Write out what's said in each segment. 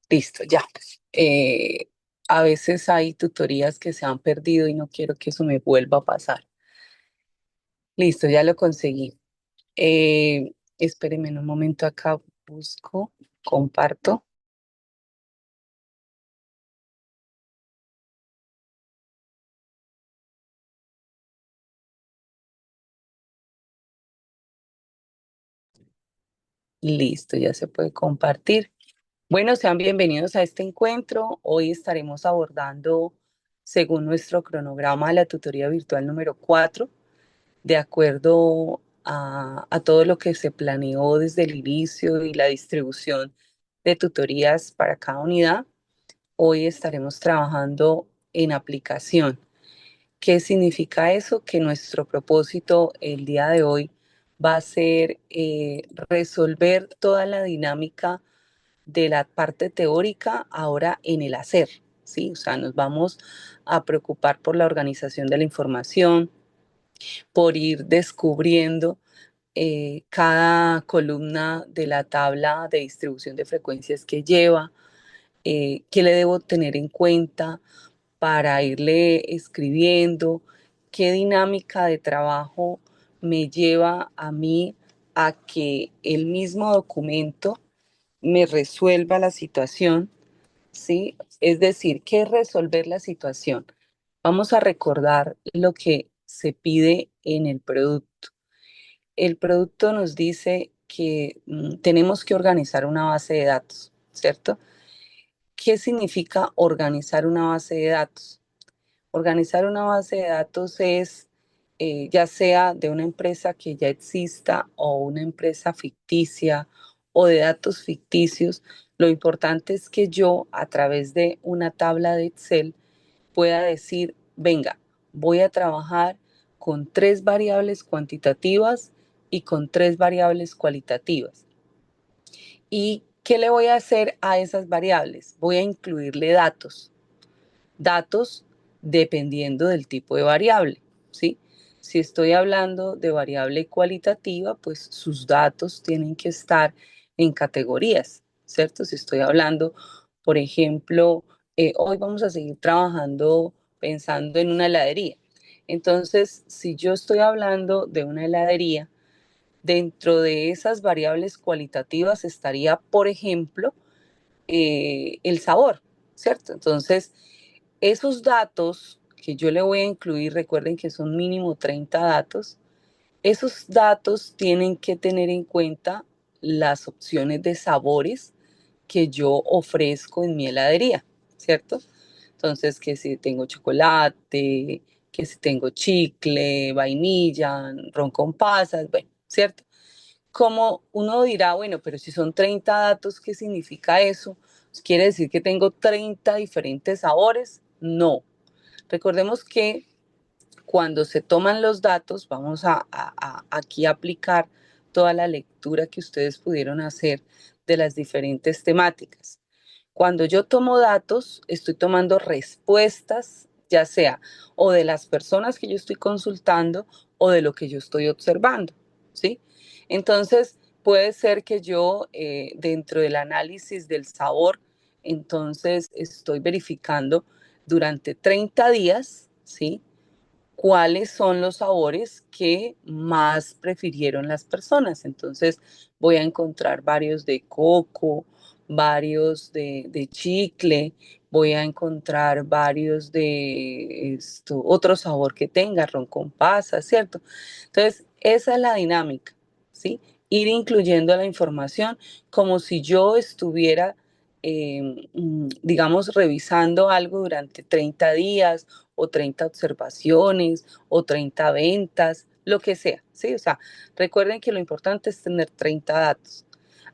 Listo, ya. Eh, a veces hay tutorías que se han perdido y no quiero que eso me vuelva a pasar. Listo, ya lo conseguí. Espéreme en un momento acá, busco, comparto. Listo, ya se puede compartir. Bueno, sean bienvenidos a este encuentro. Hoy estaremos abordando, según nuestro cronograma, la tutoría virtual número 4, de acuerdo a todo lo que se planeó desde el inicio y la distribución de tutorías para cada unidad. Hoy estaremos trabajando en aplicación. ¿Qué significa eso? Que nuestro propósito el día de hoy va a ser resolver toda la dinámica de la parte teórica ahora en el hacer, ¿sí? O sea, nos vamos a preocupar por la organización de la información, por ir descubriendo cada columna de la tabla de distribución de frecuencias que lleva, qué le debo tener en cuenta para irle escribiendo, qué dinámica de trabajo me lleva a mí a que el mismo documento me resuelva la situación, ¿sí? Es decir, ¿qué es resolver la situación? Vamos a recordar lo que se pide en el producto. El producto nos dice que tenemos que organizar una base de datos, ¿cierto? ¿Qué significa organizar una base de datos? Organizar una base de datos es ya sea de una empresa que ya exista o una empresa ficticia o de datos ficticios. Lo importante es que yo a través de una tabla de Excel pueda decir, venga, voy a trabajar con tres variables cuantitativas y con tres variables cualitativas. ¿Y qué le voy a hacer a esas variables? Voy a incluirle datos. Datos dependiendo del tipo de variable, ¿sí? Si estoy hablando de variable cualitativa, pues sus datos tienen que estar en categorías, ¿cierto? Si estoy hablando, por ejemplo, hoy vamos a seguir trabajando pensando en una heladería. Entonces, si yo estoy hablando de una heladería, dentro de esas variables cualitativas estaría, por ejemplo, el sabor, ¿cierto? Entonces, esos datos que yo le voy a incluir, recuerden que son mínimo 30 datos, esos datos tienen que tener en cuenta las opciones de sabores que yo ofrezco en mi heladería, ¿cierto? Entonces, que si tengo chocolate, que si tengo chicle, vainilla, ron con pasas, bueno, ¿cierto? Como uno dirá, bueno, pero si son 30 datos, ¿qué significa eso? ¿Quiere decir que tengo 30 diferentes sabores? No. Recordemos que cuando se toman los datos, vamos a aquí a aplicar toda la lectura que ustedes pudieron hacer de las diferentes temáticas. Cuando yo tomo datos, estoy tomando respuestas, ya sea o de las personas que yo estoy consultando o de lo que yo estoy observando, ¿sí? Entonces, puede ser que yo, dentro del análisis del sabor, entonces estoy verificando durante 30 días, ¿sí? Cuáles son los sabores que más prefirieron las personas. Entonces voy a encontrar varios de coco, varios de chicle, voy a encontrar varios de esto, otro sabor que tenga, ron con pasas, ¿cierto? Entonces, esa es la dinámica, ¿sí? Ir incluyendo la información como si yo estuviera, digamos, revisando algo durante 30 días o 30 observaciones o 30 ventas, lo que sea, ¿sí? O sea, recuerden que lo importante es tener 30 datos.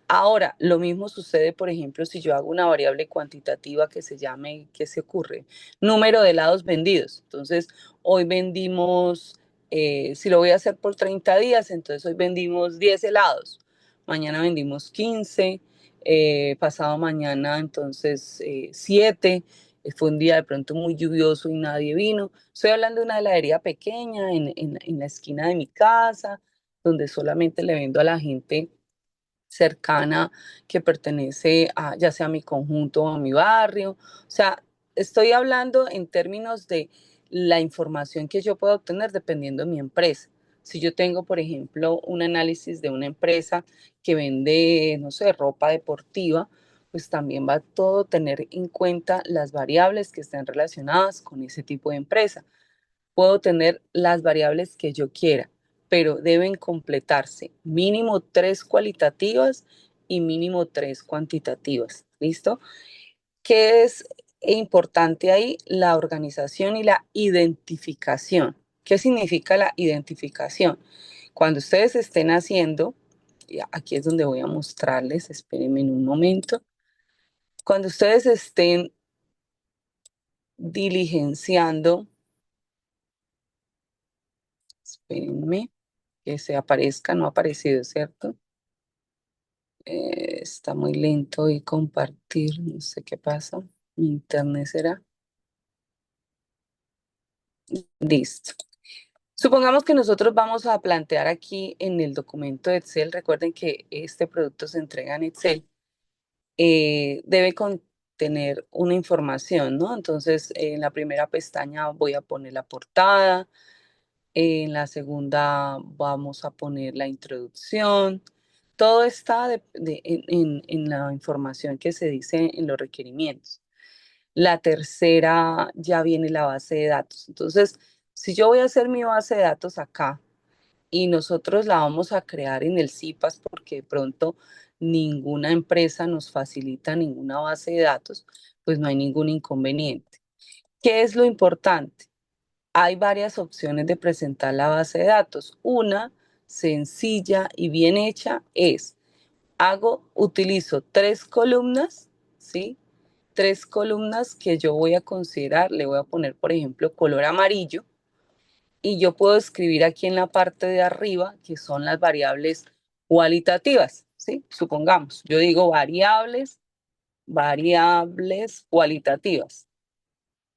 Ahora, lo mismo sucede, por ejemplo, si yo hago una variable cuantitativa que se llame, ¿qué se ocurre? Número de helados vendidos. Entonces, hoy vendimos, si lo voy a hacer por 30 días, entonces hoy vendimos 10 helados. Mañana vendimos 15, pasado mañana entonces 7. Fue un día de pronto muy lluvioso y nadie vino. Estoy hablando de una heladería pequeña en la esquina de mi casa, donde solamente le vendo a la gente cercana que pertenece a ya sea a mi conjunto o a mi barrio. O sea, estoy hablando en términos de la información que yo puedo obtener dependiendo de mi empresa. Si yo tengo, por ejemplo, un análisis de una empresa que vende, no sé, ropa deportiva, pues también va a todo tener en cuenta las variables que estén relacionadas con ese tipo de empresa. Puedo tener las variables que yo quiera, pero deben completarse mínimo tres cualitativas y mínimo tres cuantitativas. ¿Listo? ¿Qué es importante ahí? La organización y la identificación. ¿Qué significa la identificación? Cuando ustedes estén haciendo, y aquí es donde voy a mostrarles, espérenme en un momento, cuando ustedes estén diligenciando, espérenme, que se aparezca, no ha aparecido, ¿cierto? Está muy lento y compartir, no sé qué pasa. Mi internet será. Listo. Supongamos que nosotros vamos a plantear aquí en el documento de Excel, recuerden que este producto se entrega en Excel, debe contener una información, ¿no? Entonces, en la primera pestaña voy a poner la portada, en la segunda vamos a poner la introducción. Todo está en la información que se dice en los requerimientos. La tercera ya viene la base de datos. Entonces, si yo voy a hacer mi base de datos acá y nosotros la vamos a crear en el CIPAS porque de pronto ninguna empresa nos facilita ninguna base de datos, pues no hay ningún inconveniente. ¿Qué es lo importante? Hay varias opciones de presentar la base de datos. Una sencilla y bien hecha es, utilizo tres columnas, ¿sí? Tres columnas que yo voy a considerar, le voy a poner, por ejemplo, color amarillo, y yo puedo escribir aquí en la parte de arriba, que son las variables cualitativas, ¿sí? Supongamos, yo digo variables cualitativas.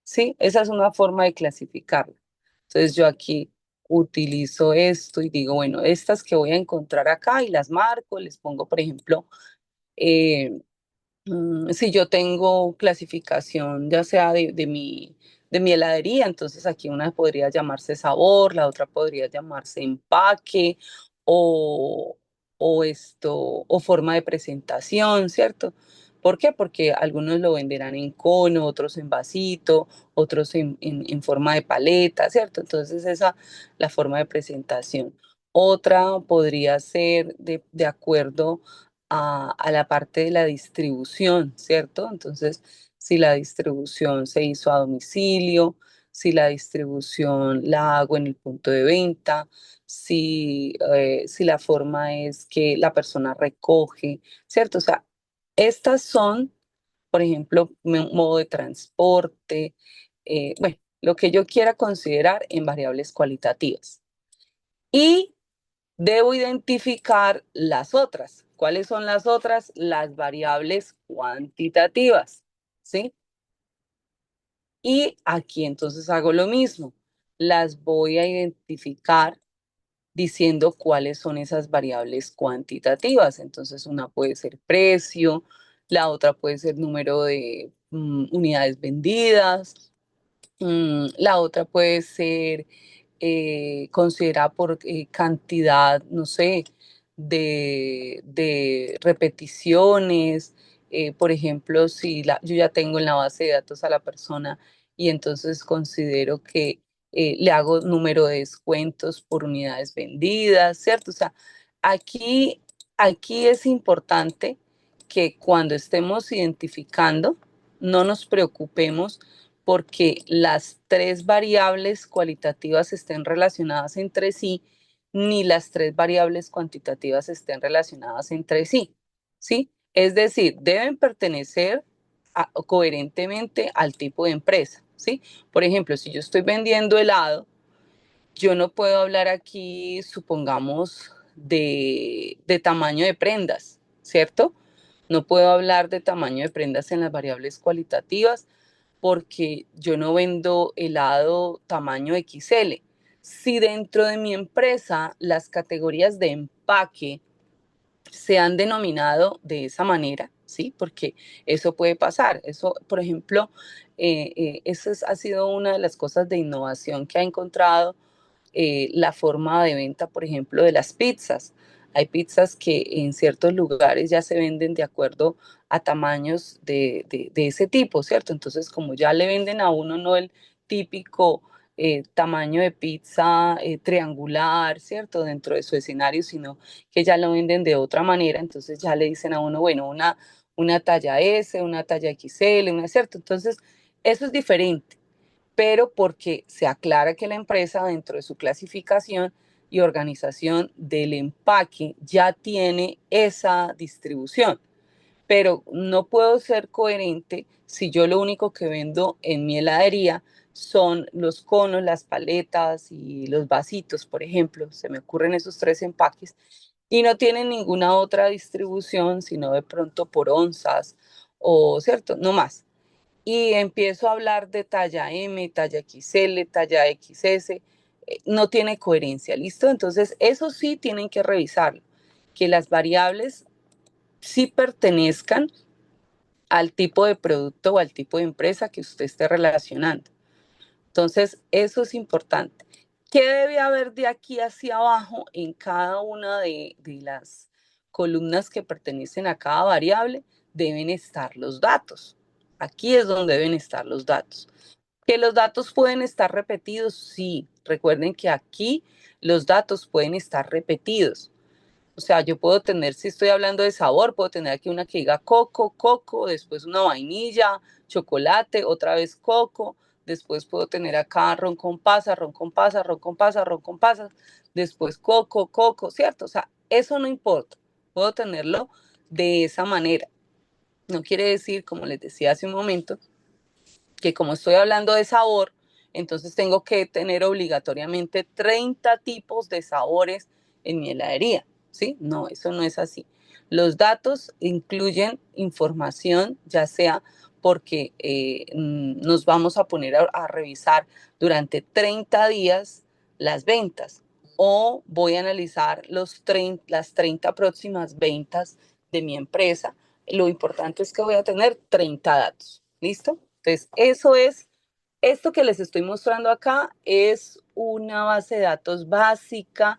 ¿Sí? Esa es una forma de clasificarlo. Entonces yo aquí utilizo esto y digo, bueno, estas que voy a encontrar acá y las marco, les pongo, por ejemplo, eh, si yo tengo clasificación, ya sea de mi heladería, entonces aquí una podría llamarse sabor, la otra podría llamarse empaque o, o forma de presentación, ¿cierto? ¿Por qué? Porque algunos lo venderán en cono, otros en vasito, otros en forma de paleta, ¿cierto? Entonces esa la forma de presentación. Otra podría ser de acuerdo a la parte de la distribución, ¿cierto? Entonces, si la distribución se hizo a domicilio, si la distribución la hago en el punto de venta, si la forma es que la persona recoge, ¿cierto? O sea, estas son, por ejemplo, modo de transporte, bueno, lo que yo quiera considerar en variables cualitativas. Y debo identificar las otras. ¿Cuáles son las otras? Las variables cuantitativas, ¿sí? Y aquí entonces hago lo mismo. Las voy a identificar diciendo cuáles son esas variables cuantitativas. Entonces una puede ser precio, la otra puede ser número de unidades vendidas, la otra puede ser considerada por cantidad, no sé, de repeticiones. Por ejemplo, si yo ya tengo en la base de datos a la persona y entonces considero que le hago número de descuentos por unidades vendidas, ¿cierto? O sea, aquí, aquí es importante que cuando estemos identificando, no nos preocupemos porque las tres variables cualitativas estén relacionadas entre sí, ni las tres variables cuantitativas estén relacionadas entre sí, ¿sí? Es decir, deben pertenecer coherentemente al tipo de empresa, ¿sí? Por ejemplo, si yo estoy vendiendo helado, yo no puedo hablar aquí, supongamos, de tamaño de prendas, ¿cierto? No puedo hablar de tamaño de prendas en las variables cualitativas porque yo no vendo helado tamaño XL. Si dentro de mi empresa las categorías de empaque se han denominado de esa manera, ¿sí? Porque eso puede pasar. Eso, por ejemplo, ha sido una de las cosas de innovación que ha encontrado la forma de venta, por ejemplo, de las pizzas. Hay pizzas que en ciertos lugares ya se venden de acuerdo a tamaños de ese tipo, ¿cierto? Entonces, como ya le venden a uno no el típico tamaño de pizza triangular, ¿cierto? Dentro de su escenario, sino que ya lo venden de otra manera, entonces ya le dicen a uno, bueno, una talla S, una talla XL, una, ¿cierto? Entonces, eso es diferente, pero porque se aclara que la empresa dentro de su clasificación y organización del empaque ya tiene esa distribución. Pero no puedo ser coherente si yo lo único que vendo en mi heladería son los conos, las paletas y los vasitos, por ejemplo. Se me ocurren esos tres empaques y no tienen ninguna otra distribución, sino de pronto por onzas o, ¿cierto? No más, y empiezo a hablar de talla M, talla XL, talla XS, no tiene coherencia, ¿listo? Entonces, eso sí tienen que revisarlo, que las variables sí pertenezcan al tipo de producto o al tipo de empresa que usted esté relacionando. Entonces, eso es importante. ¿Qué debe haber de aquí hacia abajo en cada una de las columnas que pertenecen a cada variable? Deben estar los datos. Aquí es donde deben estar los datos. ¿Que los datos pueden estar repetidos? Sí. Recuerden que aquí los datos pueden estar repetidos. O sea, yo puedo tener, si estoy hablando de sabor, puedo tener aquí una que diga coco, coco, después una vainilla, chocolate, otra vez coco, después puedo tener acá ron con pasas, ron con pasas, ron con pasas, ron con pasas, después coco, coco, ¿cierto? O sea, eso no importa. Puedo tenerlo de esa manera. No quiere decir, como les decía hace un momento, que como estoy hablando de sabor, entonces tengo que tener obligatoriamente 30 tipos de sabores en mi heladería, ¿sí? No, eso no es así. Los datos incluyen información, ya sea porque nos vamos a poner a revisar durante 30 días las ventas o voy a analizar las 30 próximas ventas de mi empresa. Lo importante es que voy a tener 30 datos, ¿listo? Entonces, esto que les estoy mostrando acá es una base de datos básica,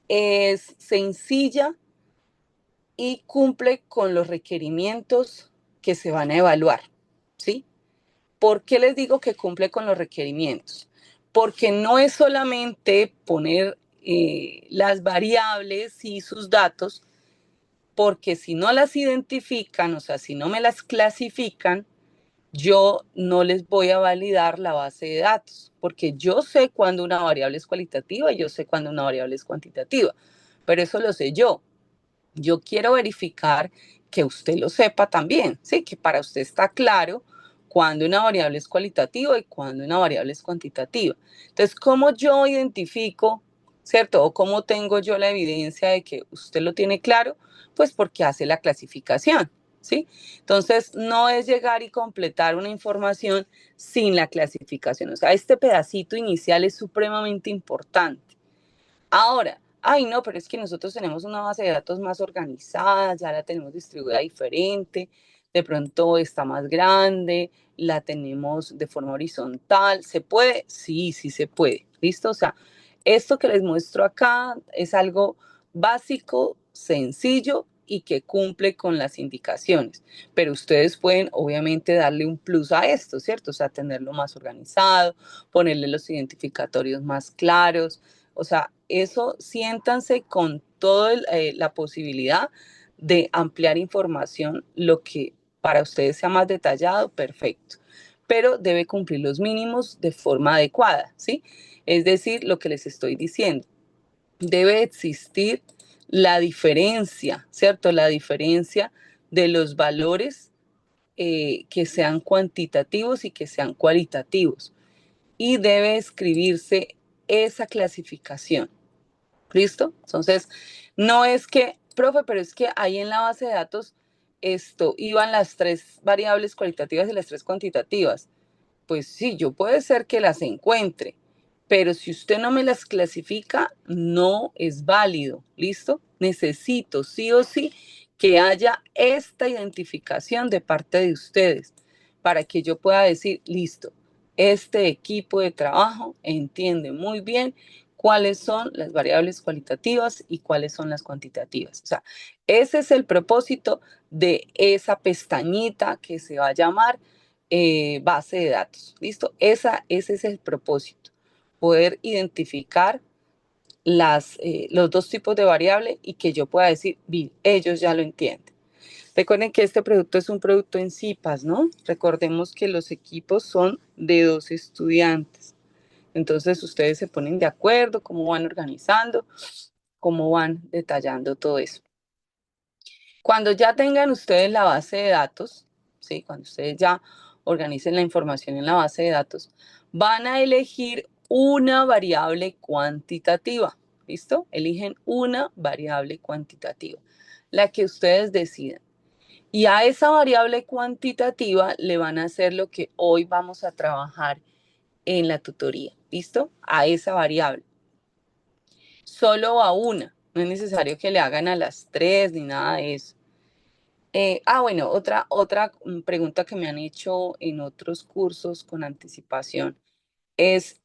es sencilla y cumple con los requerimientos que se van a evaluar, ¿sí? ¿Por qué les digo que cumple con los requerimientos? Porque no es solamente poner las variables y sus datos, porque si no las identifican, o sea, si no me las clasifican, yo no les voy a validar la base de datos, porque yo sé cuándo una variable es cualitativa y yo sé cuándo una variable es cuantitativa, pero eso lo sé yo. Yo quiero verificar que usted lo sepa también, ¿sí? Que para usted está claro cuándo una variable es cualitativa y cuándo una variable es cuantitativa. Entonces, ¿cómo yo identifico, cierto? O cómo tengo yo la evidencia de que usted lo tiene claro? Pues porque hace la clasificación, ¿sí? Entonces, no es llegar y completar una información sin la clasificación. O sea, este pedacito inicial es supremamente importante. Ahora, ay no, pero es que nosotros tenemos una base de datos más organizada, ya la tenemos distribuida diferente, de pronto está más grande, la tenemos de forma horizontal. ¿Se puede? Sí, sí se puede. ¿Listo? O sea, esto que les muestro acá es algo básico, sencillo y que cumple con las indicaciones. Pero ustedes pueden obviamente darle un plus a esto, ¿cierto? O sea, tenerlo más organizado, ponerle los identificatorios más claros. O sea, eso siéntanse con toda la posibilidad de ampliar información, lo que para ustedes sea más detallado, perfecto. Pero debe cumplir los mínimos de forma adecuada, ¿sí? Es decir, lo que les estoy diciendo, debe existir la diferencia, ¿cierto? La diferencia de los valores que sean cuantitativos y que sean cualitativos. Y debe escribirse esa clasificación. ¿Listo? Entonces, no es que, profe, pero es que ahí en la base de datos iban las tres variables cualitativas y las tres cuantitativas. Pues sí, yo puede ser que las encuentre, pero si usted no me las clasifica, no es válido. ¿Listo? necesito sí o sí que haya esta identificación de parte de ustedes para que yo pueda decir, listo, este equipo de trabajo entiende muy bien cuáles son las variables cualitativas y cuáles son las cuantitativas. O sea, ese es el propósito de esa pestañita que se va a llamar base de datos. ¿Listo? Ese es el propósito, poder identificar los dos tipos de variable y que yo pueda decir, bien, ellos ya lo entienden. Recuerden que este producto es un producto en CIPAS, ¿no? Recordemos que los equipos son de 2 estudiantes. Entonces ustedes se ponen de acuerdo, cómo van organizando, cómo van detallando todo eso. Cuando ya tengan ustedes la base de datos, ¿sí? Cuando ustedes ya organicen la información en la base de datos, van a elegir una variable cuantitativa. ¿Listo? Eligen una variable cuantitativa, la que ustedes decidan. Y a esa variable cuantitativa le van a hacer lo que hoy vamos a trabajar en la tutoría. ¿Listo? A esa variable. Solo a una. No es necesario que le hagan a las tres ni nada de eso. Bueno, otra pregunta que me han hecho en otros cursos con anticipación es,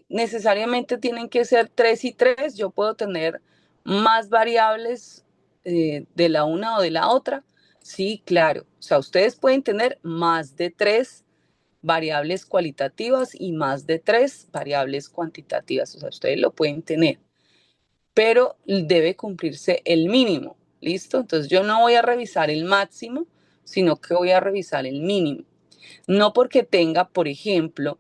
¿necesariamente tienen que ser 3 y 3? ¿Yo puedo tener más variables de la una o de la otra? Sí, claro. O sea, ustedes pueden tener más de 3 variables cualitativas y más de 3 variables cuantitativas. O sea, ustedes lo pueden tener, pero debe cumplirse el mínimo. ¿Listo? Entonces yo no voy a revisar el máximo, sino que voy a revisar el mínimo. No porque tenga, por ejemplo,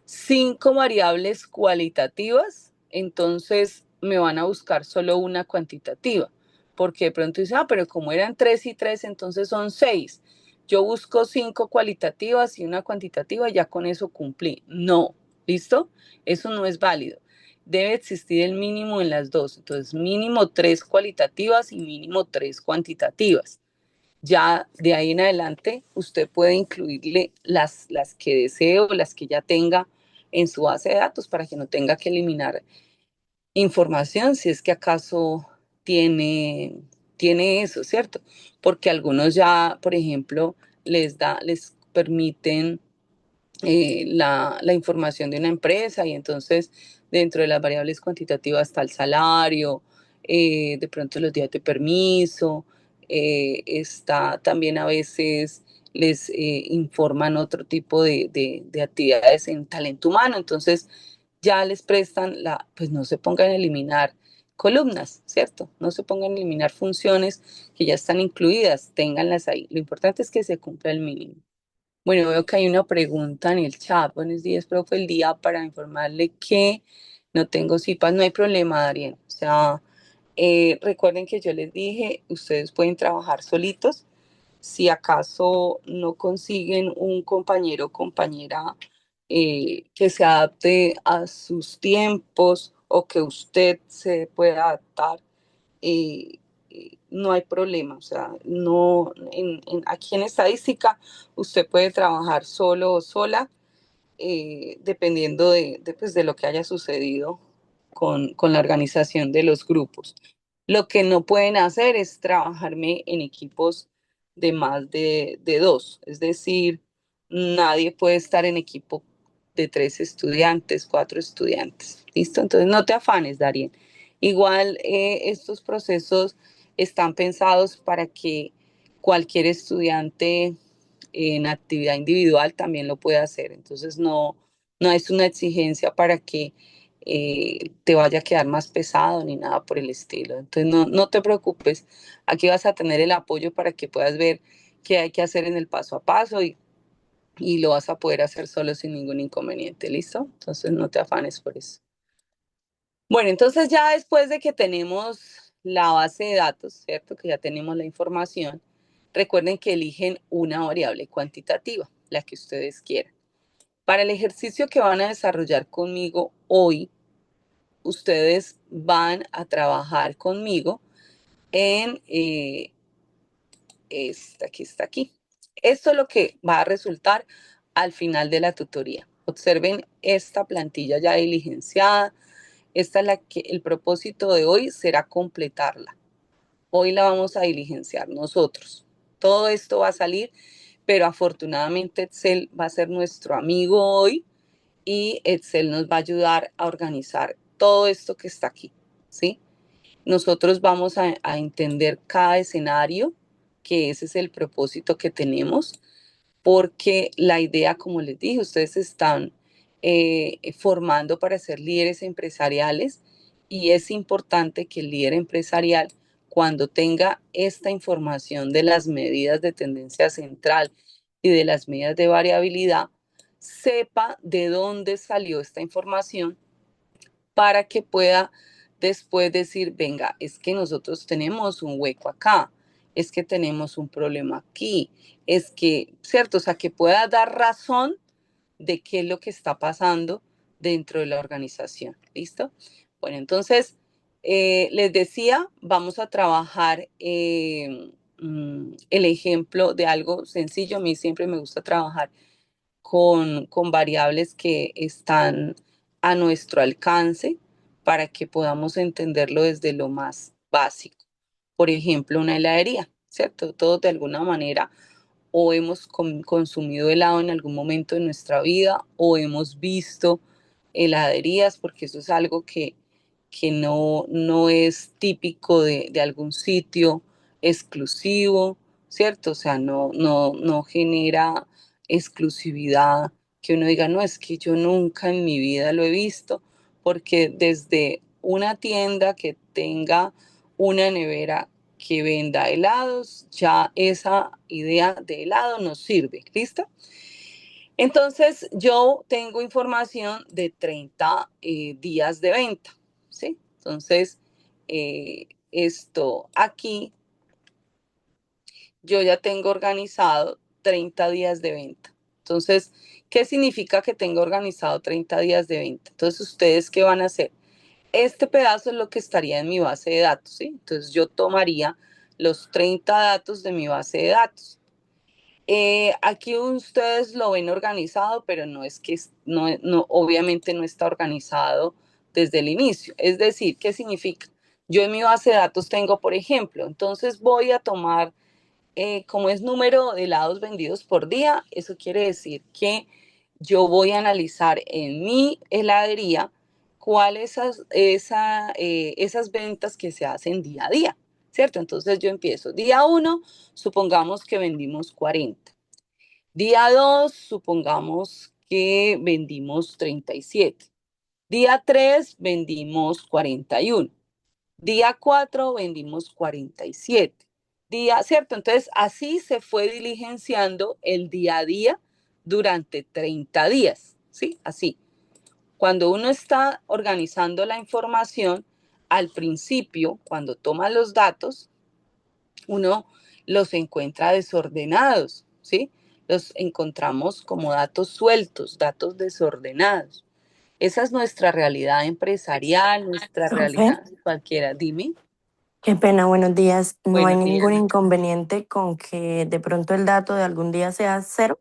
5 variables cualitativas, entonces me van a buscar solo una cuantitativa. Porque de pronto dice, pero como eran 3 y 3, entonces son 6. Yo busco 5 cualitativas y una cuantitativa, ya con eso cumplí. No, ¿listo? Eso no es válido. Debe existir el mínimo en las dos. Entonces, mínimo 3 cualitativas y mínimo 3 cuantitativas. Ya de ahí en adelante usted puede incluirle las que desee o las que ya tenga en su base de datos para que no tenga que eliminar información si es que acaso tiene eso, ¿cierto? Porque algunos ya, por ejemplo, les permiten la información de una empresa y entonces dentro de las variables cuantitativas está el salario, de pronto los días de permiso, está también a veces les informan otro tipo de actividades en talento humano, entonces ya les prestan pues no se pongan a eliminar columnas, ¿cierto? No se pongan a eliminar funciones que ya están incluidas, ténganlas ahí. Lo importante es que se cumpla el mínimo. Bueno, veo que hay una pregunta en el chat. Buenos días, profe. El día para informarle que no tengo CIPAS. No hay problema, Darien. O sea, recuerden que yo les dije, ustedes pueden trabajar solitos. Si acaso no consiguen un compañero o compañera que se adapte a sus tiempos o que usted se pueda adaptar, eh, no hay problema. O sea, no, aquí en estadística usted puede trabajar solo o sola, dependiendo pues, de lo que haya sucedido con la organización de los grupos. Lo que no pueden hacer es trabajarme en equipos de más de 2, es decir, nadie puede estar en equipo de 3 estudiantes, 4 estudiantes. ¿Listo? Entonces no te afanes, Darien. Igual estos procesos están pensados para que cualquier estudiante en actividad individual también lo puede hacer. Entonces no es una exigencia para que te vaya a quedar más pesado ni nada por el estilo. Entonces no te preocupes, aquí vas a tener el apoyo para que puedas ver qué hay que hacer en el paso a paso y lo vas a poder hacer solo sin ningún inconveniente, ¿listo? Entonces no te afanes por eso. Bueno, entonces ya después de que tenemos la base de datos, ¿cierto? Que ya tenemos la información, recuerden que eligen una variable cuantitativa, la que ustedes quieran. Para el ejercicio que van a desarrollar conmigo hoy, ustedes van a trabajar conmigo en aquí está aquí. Esto es lo que va a resultar al final de la tutoría. Observen esta plantilla ya diligenciada. Esta es la que el propósito de hoy será completarla. Hoy la vamos a diligenciar nosotros. Todo esto va a salir, pero afortunadamente Excel va a ser nuestro amigo hoy y Excel nos va a ayudar a organizar todo esto que está aquí, ¿sí? Nosotros vamos a entender cada escenario, que ese es el propósito que tenemos, porque la idea, como les dije, ustedes se están formando para ser líderes empresariales y es importante que el líder empresarial, cuando tenga esta información de las medidas de tendencia central y de las medidas de variabilidad, sepa de dónde salió esta información para que pueda después decir, venga, es que nosotros tenemos un hueco acá, es que tenemos un problema aquí, es que, ¿cierto? O sea, que pueda dar razón de qué es lo que está pasando dentro de la organización. ¿Listo? Bueno, entonces, les decía, vamos a trabajar el ejemplo de algo sencillo. A mí siempre me gusta trabajar con variables que están a nuestro alcance para que podamos entenderlo desde lo más básico. Por ejemplo, una heladería, ¿cierto? Todos de alguna manera o hemos consumido helado en algún momento de nuestra vida o hemos visto heladerías, porque eso es algo que no es típico de algún sitio exclusivo, ¿cierto? O sea, no genera exclusividad que uno diga, no, es que yo nunca en mi vida lo he visto, porque desde una tienda que tenga una nevera que venda helados, ya esa idea de helado nos sirve. ¿Listo? Entonces, yo tengo información de 30 días de venta, ¿sí? Entonces, esto aquí, yo ya tengo organizado 30 días de venta. Entonces, ¿qué significa que tengo organizado 30 días de venta? Entonces, ¿ustedes qué van a hacer? Este pedazo es lo que estaría en mi base de datos, ¿sí? Entonces, yo tomaría los 30 datos de mi base de datos. Aquí ustedes lo ven organizado, pero no es que obviamente no está organizado desde el inicio. Es decir, ¿qué significa? Yo en mi base de datos tengo, por ejemplo, entonces voy a tomar, como es número de helados vendidos por día, eso quiere decir que yo voy a analizar en mi heladería cuáles esas ventas que se hacen día a día, ¿cierto? Entonces yo empiezo día uno, supongamos que vendimos 40. Día 2, supongamos que vendimos 37. Día 3, vendimos 41. Día 4, vendimos 47. ¿Cierto? Entonces, así se fue diligenciando el día a día durante 30 días, ¿sí? Así. Cuando uno está organizando la información, al principio, cuando toma los datos, uno los encuentra desordenados, ¿sí? Los encontramos como datos sueltos, datos desordenados. Esa es nuestra realidad empresarial, nuestra Profe, realidad cualquiera. Dime. qué pena, buenos días. No hay Buenos días. ningún inconveniente con que de pronto el dato de algún día sea cero.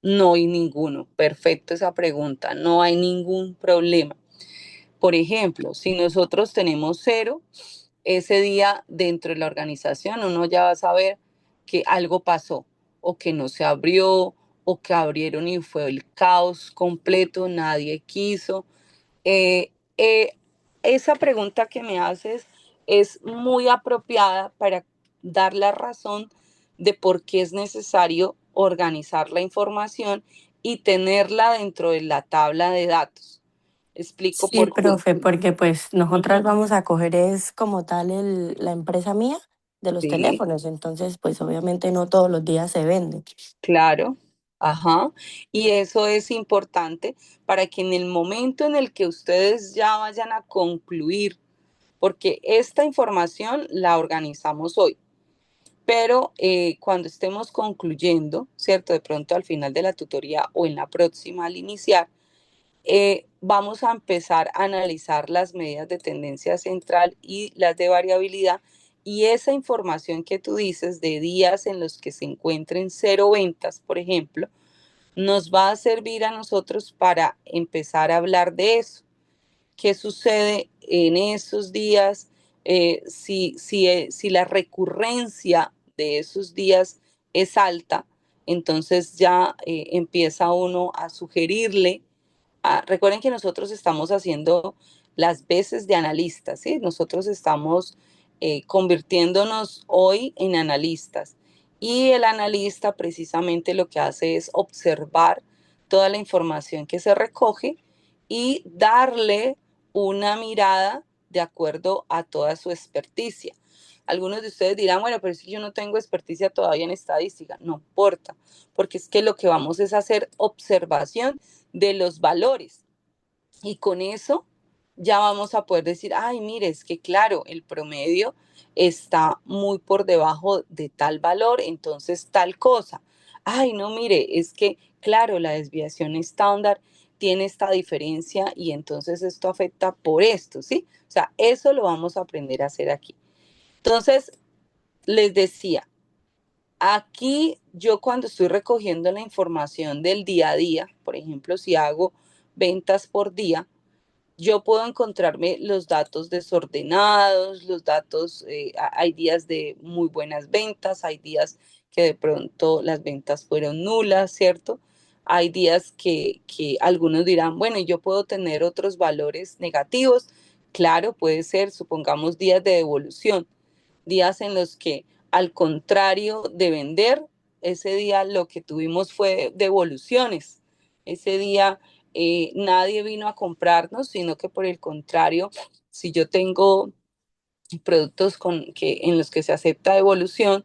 No hay ninguno. Perfecto esa pregunta. No hay ningún problema. Por ejemplo, si nosotros tenemos cero, ese día dentro de la organización uno ya va a saber que algo pasó o que no se abrió o que abrieron y fue el caos completo, nadie quiso. Eh, eh, Esa pregunta que me haces es muy apropiada para dar la razón de por qué es necesario organizar la información y tenerla dentro de la tabla de datos. Explico Sí, por qué. profe, porque pues nosotras Ujú. vamos a coger es como tal la empresa mía de los Sí, teléfonos, entonces pues obviamente no todos los días se vende. claro. Ajá. Y eso es importante para que en el momento en el que ustedes ya vayan a concluir, porque esta información la organizamos hoy, pero cuando estemos concluyendo, ¿cierto? De pronto al final de la tutoría o en la próxima al iniciar, vamos a empezar a analizar las medidas de tendencia central y las de variabilidad y esa información que tú dices de días en los que se encuentren cero ventas, por ejemplo, nos va a servir a nosotros para empezar a hablar de eso. ¿Qué sucede en esos días? si la recurrencia de esos días es alta, entonces ya empieza uno a sugerirle. Recuerden que nosotros estamos haciendo las veces de analistas, ¿sí? Nosotros estamos convirtiéndonos hoy en analistas. Y el analista precisamente lo que hace es observar toda la información que se recoge y darle una mirada de acuerdo a toda su experticia. Algunos de ustedes dirán, bueno, pero es que yo no tengo experticia todavía en estadística. No importa, porque es que lo que vamos es hacer observación de los valores. Y con eso ya vamos a poder decir, ay, mire, es que claro, el promedio está muy por debajo de tal valor, entonces tal cosa. Ay, no, mire, es que claro, la desviación estándar tiene esta diferencia y entonces esto afecta por esto, ¿sí? O sea, eso lo vamos a aprender a hacer aquí. Entonces, les decía, aquí yo cuando estoy recogiendo la información del día a día, por ejemplo, si hago ventas por día, yo puedo encontrarme los datos desordenados, los datos, hay días de muy buenas ventas, hay días que de pronto las ventas fueron nulas, ¿cierto? Hay días que algunos dirán, bueno, yo puedo tener otros valores negativos. Claro, puede ser, supongamos, días de devolución, días en los que al contrario de vender, ese día lo que tuvimos fue devoluciones. Ese día nadie vino a comprarnos, sino que por el contrario, si yo tengo productos en los que se acepta devolución,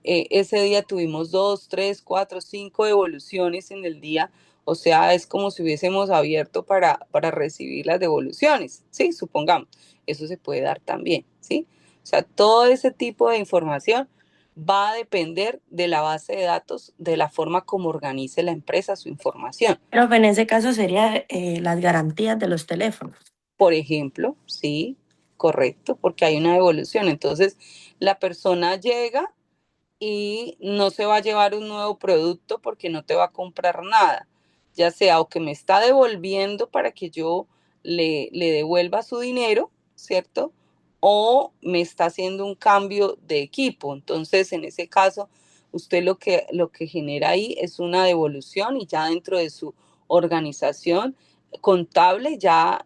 ese día tuvimos 2, 3, 4, 5 devoluciones en el día, o sea, es como si hubiésemos abierto para recibir las devoluciones, ¿sí? Supongamos, eso se puede dar también, ¿sí? O sea, todo ese tipo de información va a depender de la base de datos, de la forma como organice la empresa su información. Pero en ese caso sería las garantías de los teléfonos. Por ejemplo, sí, correcto, porque hay una devolución. Entonces, la persona llega y no se va a llevar un nuevo producto porque no te va a comprar nada, ya sea o que me está devolviendo para que yo le devuelva su dinero, ¿cierto? O me está haciendo un cambio de equipo. Entonces, en ese caso, usted lo que genera ahí es una devolución y ya dentro de su organización contable ya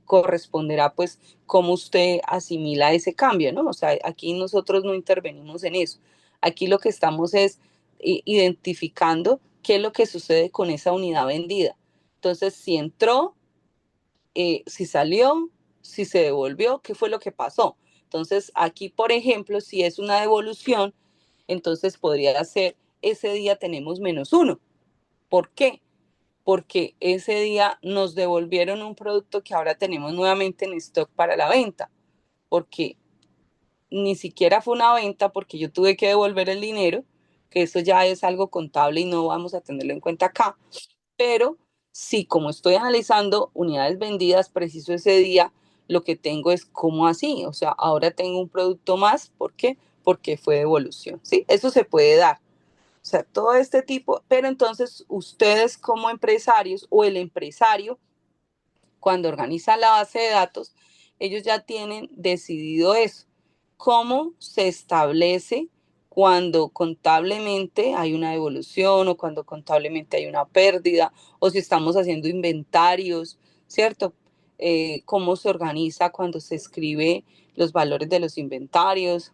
corresponderá pues cómo usted asimila ese cambio, ¿no? O sea, aquí nosotros no intervenimos en eso. Aquí lo que estamos es identificando qué es lo que sucede con esa unidad vendida. Entonces, si entró, si salió, si se devolvió, qué fue lo que pasó. Entonces, aquí, por ejemplo, si es una devolución, entonces podría ser, ese día tenemos -1. ¿Por qué? Porque ese día nos devolvieron un producto que ahora tenemos nuevamente en stock para la venta, porque ni siquiera fue una venta porque yo tuve que devolver el dinero, que eso ya es algo contable y no vamos a tenerlo en cuenta acá, pero sí, como estoy analizando unidades vendidas preciso ese día, lo que tengo es como así, o sea, ahora tengo un producto más, ¿por qué? Porque fue devolución, ¿sí? Eso se puede dar. O sea, todo este tipo, pero entonces ustedes como empresarios o el empresario cuando organizan la base de datos, ellos ya tienen decidido eso. ¿Cómo se establece cuando contablemente hay una devolución o cuando contablemente hay una pérdida o si estamos haciendo inventarios, ¿cierto? ¿Cómo se organiza cuando se escribe los valores de los inventarios?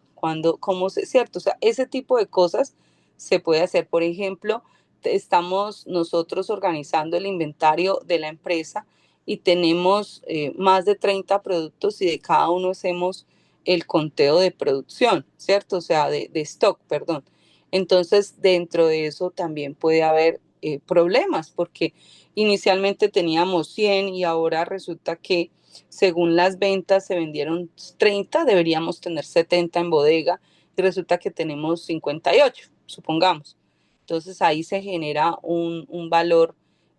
¿Cierto? O sea, ese tipo de cosas se puede hacer. Por ejemplo, estamos nosotros organizando el inventario de la empresa y tenemos más de 30 productos y de cada uno hacemos el conteo de producción, ¿cierto? O sea, de stock, perdón. Entonces, dentro de eso también puede haber problemas porque inicialmente teníamos 100 y ahora resulta que según las ventas se vendieron 30, deberíamos tener 70 en bodega y resulta que tenemos 58, supongamos. Entonces ahí se genera un valor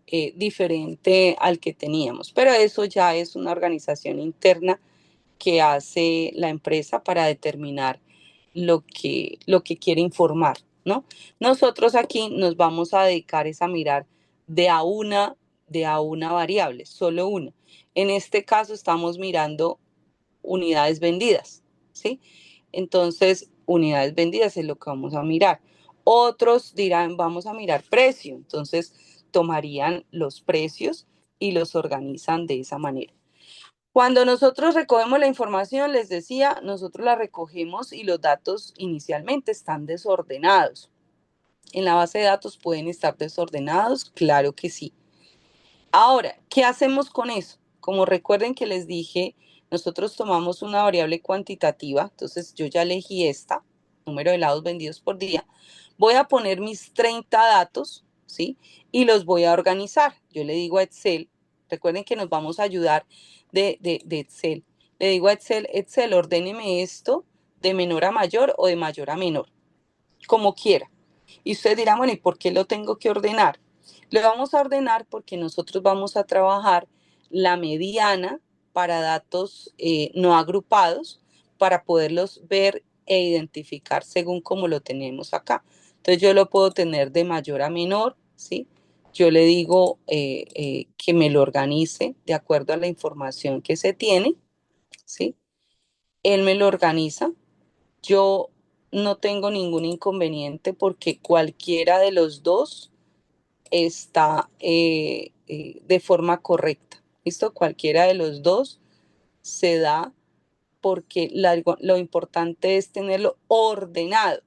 diferente al que teníamos. Pero eso ya es una organización interna que hace la empresa para determinar lo que quiere informar, ¿no? Nosotros aquí nos vamos a dedicar es a mirar de a una, de a una variable, solo una. En este caso estamos mirando unidades vendidas, ¿sí? Entonces, unidades vendidas es lo que vamos a mirar. Otros dirán, vamos a mirar precio. Entonces, tomarían los precios y los organizan de esa manera. Cuando nosotros recogemos la información, les decía, nosotros la recogemos y los datos inicialmente están desordenados. ¿En la base de datos pueden estar desordenados? Claro que sí. Ahora, ¿qué hacemos con eso? Como recuerden que les dije, nosotros tomamos una variable cuantitativa, entonces yo ya elegí esta, número de helados vendidos por día, voy a poner mis 30 datos, ¿sí? Y los voy a organizar. Yo le digo a Excel, recuerden que nos vamos a ayudar de Excel. Le digo a Excel, Excel, ordéneme esto de menor a mayor o de mayor a menor, como quiera. Y ustedes dirán, bueno, ¿y por qué lo tengo que ordenar? Lo vamos a ordenar porque nosotros vamos a trabajar la mediana para datos no agrupados para poderlos ver e identificar según como lo tenemos acá. Entonces yo lo puedo tener de mayor a menor, ¿sí? Yo le digo que me lo organice de acuerdo a la información que se tiene, ¿sí? Él me lo organiza. Yo no tengo ningún inconveniente porque cualquiera de los dos está de forma correcta. ¿Listo? Cualquiera de los dos se da porque lo importante es tenerlo ordenado,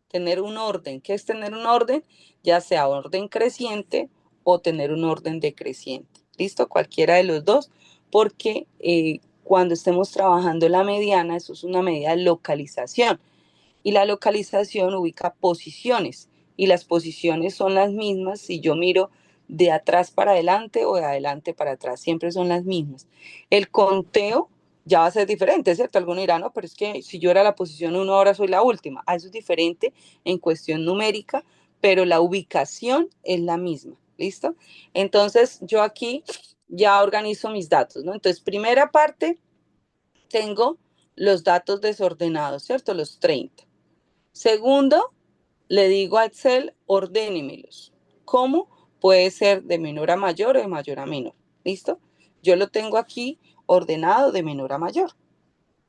tener un orden. ¿Qué es tener un orden? Ya sea orden creciente o tener un orden decreciente. ¿Listo? Cualquiera de los dos, porque cuando estemos trabajando la mediana, eso es una medida de localización y la localización ubica posiciones y las posiciones son las mismas si yo miro de atrás para adelante o de adelante para atrás, siempre son las mismas. El conteo ya va a ser diferente, ¿cierto? Alguno dirá, no, pero es que si yo era la posición 1, ahora soy la última. Eso es diferente en cuestión numérica, pero la ubicación es la misma, ¿listo? Entonces yo aquí ya organizo mis datos, ¿no? Entonces, primera parte, tengo los datos desordenados, ¿cierto? Los 30. Segundo, le digo a Excel, ordénemelos. ¿Cómo? Puede ser de menor a mayor o de mayor a menor. ¿Listo? Yo lo tengo aquí ordenado de menor a mayor,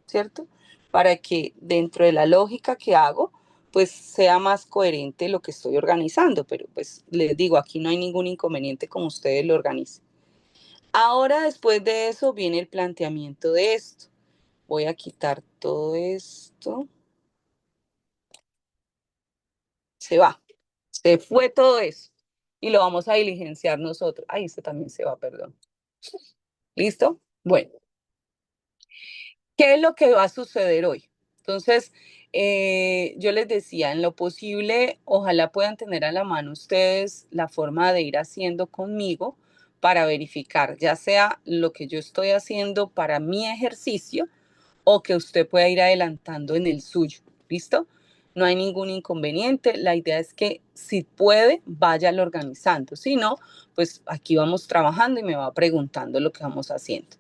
¿cierto? Para que dentro de la lógica que hago, pues sea más coherente lo que estoy organizando. Pero pues les digo, aquí no hay ningún inconveniente como ustedes lo organicen. Ahora, después de eso, viene el planteamiento de esto. Voy a quitar todo esto. Se va. Se fue todo eso y lo vamos a diligenciar nosotros. Ay, este también se va, perdón. ¿Listo? Bueno, ¿qué es lo que va a suceder hoy? Entonces, yo les decía, en lo posible, ojalá puedan tener a la mano ustedes la forma de ir haciendo conmigo para verificar, ya sea lo que yo estoy haciendo para mi ejercicio o que usted pueda ir adelantando en el suyo. ¿Listo? No hay ningún inconveniente. La idea es que si puede, váyalo organizando. Si no, pues aquí vamos trabajando y me va preguntando lo que vamos haciendo.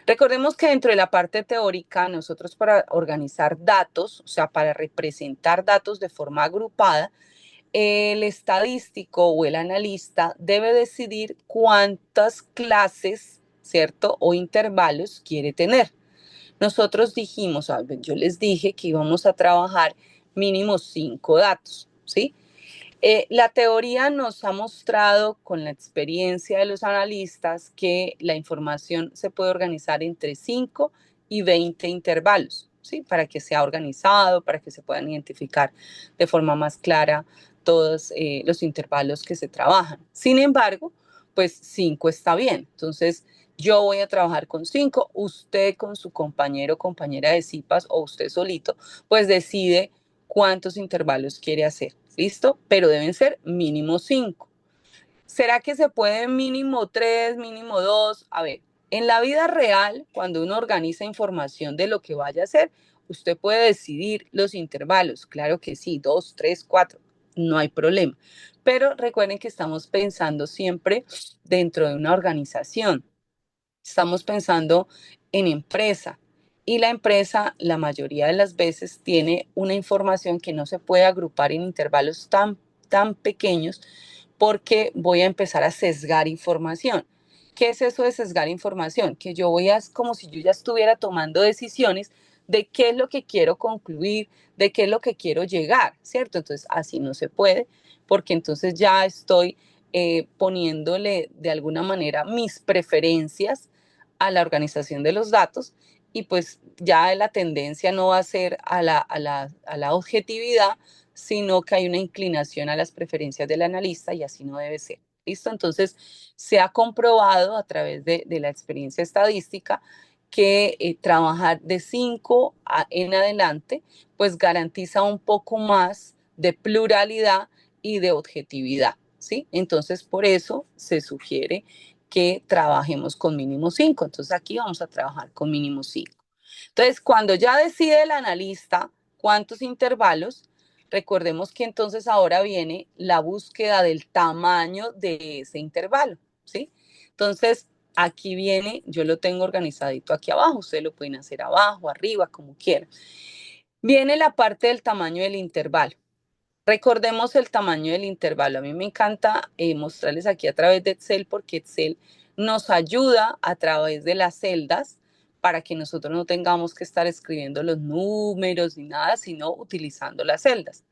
Recordemos que dentro de la parte teórica, nosotros para organizar datos, o sea, para representar datos de forma agrupada, el estadístico o el analista debe decidir cuántas clases, ¿cierto? O intervalos quiere tener. Nosotros dijimos, yo les dije que íbamos a trabajar mínimo 5 datos, ¿sí? La teoría nos ha mostrado con la experiencia de los analistas que la información se puede organizar entre 5 y 20 intervalos, ¿sí? Para que sea organizado, para que se puedan identificar de forma más clara todos los intervalos que se trabajan. Sin embargo, pues 5 está bien. Entonces, yo voy a trabajar con 5, usted con su compañero o compañera de CIPAS o usted solito, pues decide cuántos intervalos quiere hacer. ¿Listo? Pero deben ser mínimo 5. ¿Será que se puede mínimo 3, mínimo 2? A ver, en la vida real, cuando uno organiza información de lo que vaya a hacer, usted puede decidir los intervalos. Claro que sí, 2, 3, 4, no hay problema. Pero recuerden que estamos pensando siempre dentro de una organización. Estamos pensando en empresa y la empresa la mayoría de las veces tiene una información que no se puede agrupar en intervalos tan pequeños porque voy a empezar a sesgar información. ¿Qué es eso de sesgar información? Que yo voy a, como si yo ya estuviera tomando decisiones de qué es lo que quiero concluir, de qué es lo que quiero llegar, ¿cierto? Entonces, así no se puede, porque entonces ya estoy poniéndole de alguna manera mis preferencias a la organización de los datos y pues ya la tendencia no va a ser a la objetividad, sino que hay una inclinación a las preferencias del analista y así no debe ser. ¿Listo? Entonces, se ha comprobado a través de la experiencia estadística que trabajar de 5 en adelante, pues garantiza un poco más de pluralidad y de objetividad, ¿sí? Entonces, por eso se sugiere que trabajemos con mínimo 5. Entonces, aquí vamos a trabajar con mínimo 5. Entonces, cuando ya decide el analista cuántos intervalos, recordemos que entonces ahora viene la búsqueda del tamaño de ese intervalo, ¿sí? Entonces, aquí viene, yo lo tengo organizadito aquí abajo, ustedes lo pueden hacer abajo, arriba, como quieran. Viene la parte del tamaño del intervalo. Recordemos el tamaño del intervalo. A mí me encanta mostrarles aquí a través de Excel porque Excel nos ayuda a través de las celdas para que nosotros no tengamos que estar escribiendo los números ni nada, sino utilizando las celdas.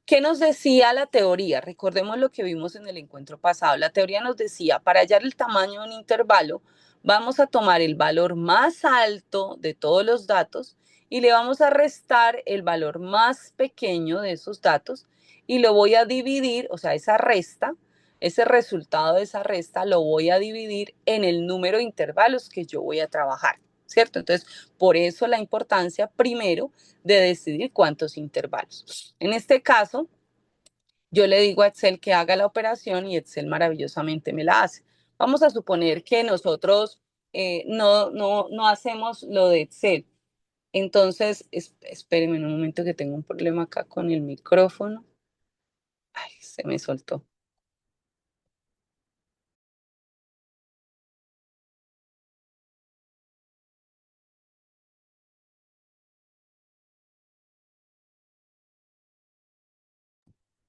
¿Qué nos decía la teoría? Recordemos lo que vimos en el encuentro pasado. La teoría nos decía, para hallar el tamaño de un intervalo, vamos a tomar el valor más alto de todos los datos y le vamos a restar el valor más pequeño de esos datos y lo voy a dividir, o sea, esa resta, ese resultado de esa resta lo voy a dividir en el número de intervalos que yo voy a trabajar, ¿cierto? Entonces, por eso la importancia primero de decidir cuántos intervalos. En este caso, yo le digo a Excel que haga la operación y Excel maravillosamente me la hace. Vamos a suponer que nosotros no hacemos lo de Excel. Entonces, espérenme un momento que tengo un problema acá con el micrófono. Ay, se me soltó.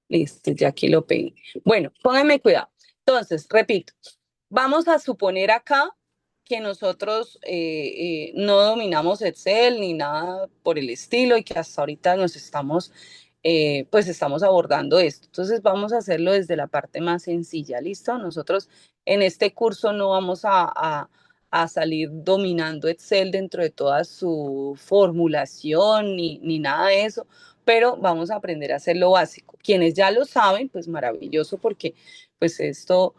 Listo, ya aquí lo pegué. Bueno, pónganme cuidado. Entonces, repito, vamos a suponer acá que nosotros no dominamos Excel ni nada por el estilo y que hasta ahorita nos estamos, pues estamos abordando esto. Entonces, vamos a hacerlo desde la parte más sencilla, ¿listo? Nosotros en este curso no vamos a salir dominando Excel dentro de toda su formulación ni nada de eso, pero vamos a aprender a hacer lo básico. Quienes ya lo saben, pues maravilloso porque pues esto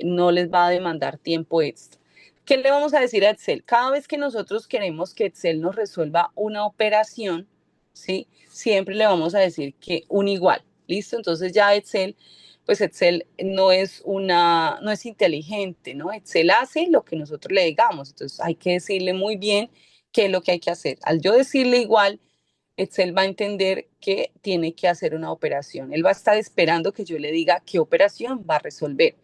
no les va a demandar tiempo extra. ¿Qué le vamos a decir a Excel? Cada vez que nosotros queremos que Excel nos resuelva una operación, ¿sí? Siempre le vamos a decir que un igual, ¿listo? Entonces ya Excel, pues Excel no es inteligente, ¿no? Excel hace lo que nosotros le digamos, entonces hay que decirle muy bien qué es lo que hay que hacer. Al yo decirle igual, Excel va a entender que tiene que hacer una operación. Él va a estar esperando que yo le diga qué operación va a resolver.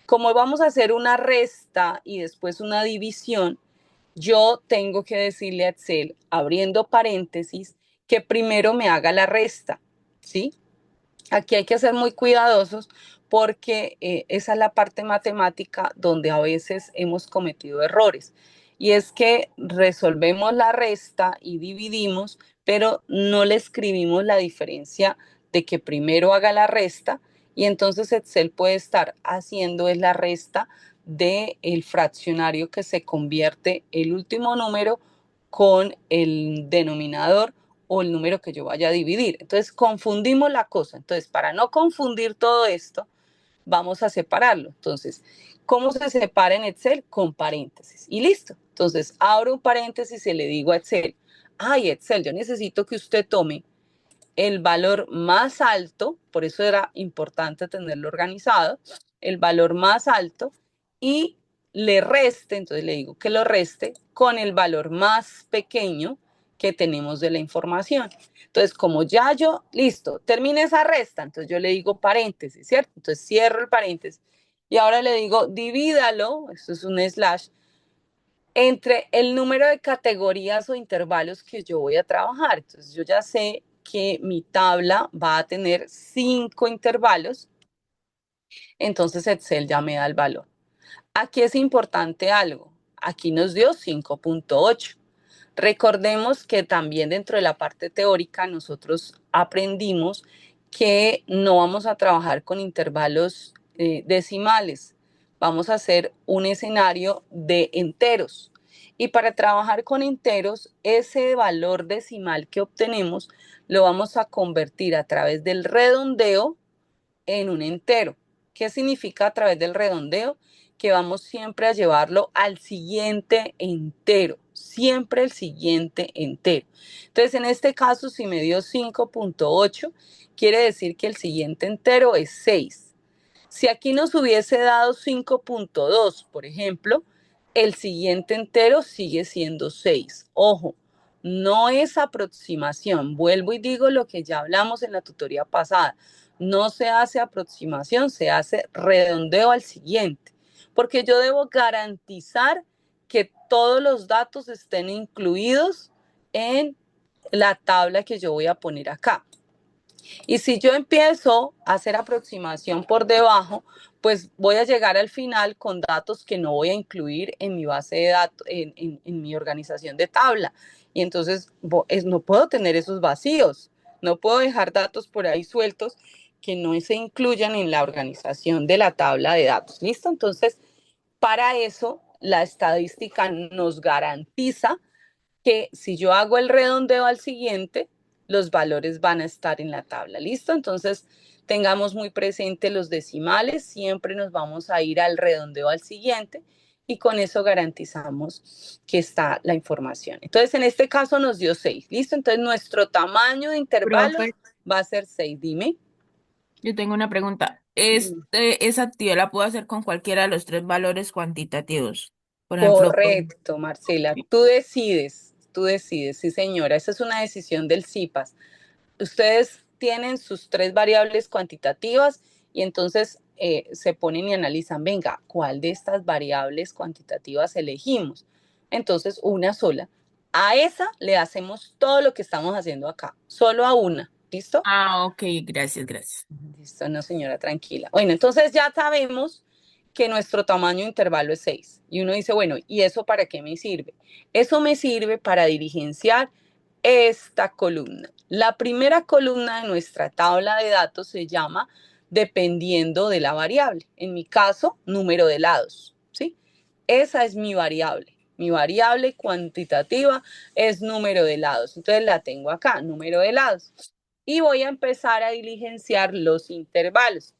Como vamos a hacer una resta y después una división, yo tengo que decirle a Excel, abriendo paréntesis, que primero me haga la resta, ¿sí? Aquí hay que ser muy cuidadosos porque esa es la parte matemática donde a veces hemos cometido errores. Y es que resolvemos la resta y dividimos, pero no le escribimos la diferencia de que primero haga la resta y entonces Excel puede estar haciendo es la resta del fraccionario que se convierte el último número con el denominador o el número que yo vaya a dividir. Entonces, confundimos la cosa. Entonces, para no confundir todo esto, vamos a separarlo. Entonces, ¿cómo se separa en Excel? Con paréntesis. Y listo. Entonces, abro un paréntesis y le digo a Excel, ay, Excel, yo necesito que usted tome el valor más alto, por eso era importante tenerlo organizado, el valor más alto y le reste, entonces le digo que lo reste con el valor más pequeño que tenemos de la información. Entonces, como ya yo, listo, termine esa resta, entonces yo le digo paréntesis, ¿cierto? Entonces cierro el paréntesis y ahora le digo divídalo, esto es un slash, entre el número de categorías o intervalos que yo voy a trabajar. Entonces yo ya sé que mi tabla va a tener 5 intervalos, entonces Excel ya me da el valor. Aquí es importante algo. Aquí nos dio 5.8. Recordemos que también dentro de la parte teórica nosotros aprendimos que no vamos a trabajar con intervalos decimales. Vamos a hacer un escenario de enteros. Y para trabajar con enteros, ese valor decimal que obtenemos lo vamos a convertir a través del redondeo en un entero. ¿Qué significa a través del redondeo? Que vamos siempre a llevarlo al siguiente entero, siempre el siguiente entero. Entonces, en este caso, si me dio 5.8, quiere decir que el siguiente entero es 6. Si aquí nos hubiese dado 5.2, por ejemplo, el siguiente entero sigue siendo 6. Ojo, no es aproximación. Vuelvo y digo lo que ya hablamos en la tutoría pasada. No se hace aproximación, se hace redondeo al siguiente. Porque yo debo garantizar que todos los datos estén incluidos en la tabla que yo voy a poner acá. Y si yo empiezo a hacer aproximación por debajo, pues voy a llegar al final con datos que no voy a incluir en mi base de datos, en mi organización de tabla. Y entonces no puedo tener esos vacíos, no puedo dejar datos por ahí sueltos que no se incluyan en la organización de la tabla de datos. ¿Listo? Entonces, para eso, la estadística nos garantiza que si yo hago el redondeo al siguiente, los valores van a estar en la tabla. ¿Listo? Entonces, tengamos muy presente los decimales, siempre nos vamos a ir al redondeo al siguiente y con eso garantizamos que está la información. Entonces, en este caso nos dio 6. ¿Listo? Entonces, nuestro tamaño de intervalos Profe, va a ser 6. Dime. yo tengo una pregunta. Dime. Esa actividad la puedo hacer con cualquiera de los tres valores cuantitativos. Por ejemplo, Correcto, Marcela. Tú decides, sí señora, esa es una decisión del CIPAS. Ustedes tienen sus tres variables cuantitativas y entonces se ponen y analizan, venga, ¿cuál de estas variables cuantitativas elegimos? Entonces, una sola. A esa le hacemos todo lo que estamos haciendo acá, solo a una. ¿Listo? ok, gracias, gracias. Listo, no señora, tranquila. Bueno, entonces ya sabemos que nuestro tamaño de intervalo es 6. Y uno dice, bueno, ¿y eso para qué me sirve? Eso me sirve para diligenciar esta columna. La primera columna de nuestra tabla de datos se llama dependiendo de la variable. En mi caso, número de lados, ¿sí? Esa es mi variable. Mi variable cuantitativa es número de lados. Entonces la tengo acá, número de lados. Y voy a empezar a diligenciar los intervalos.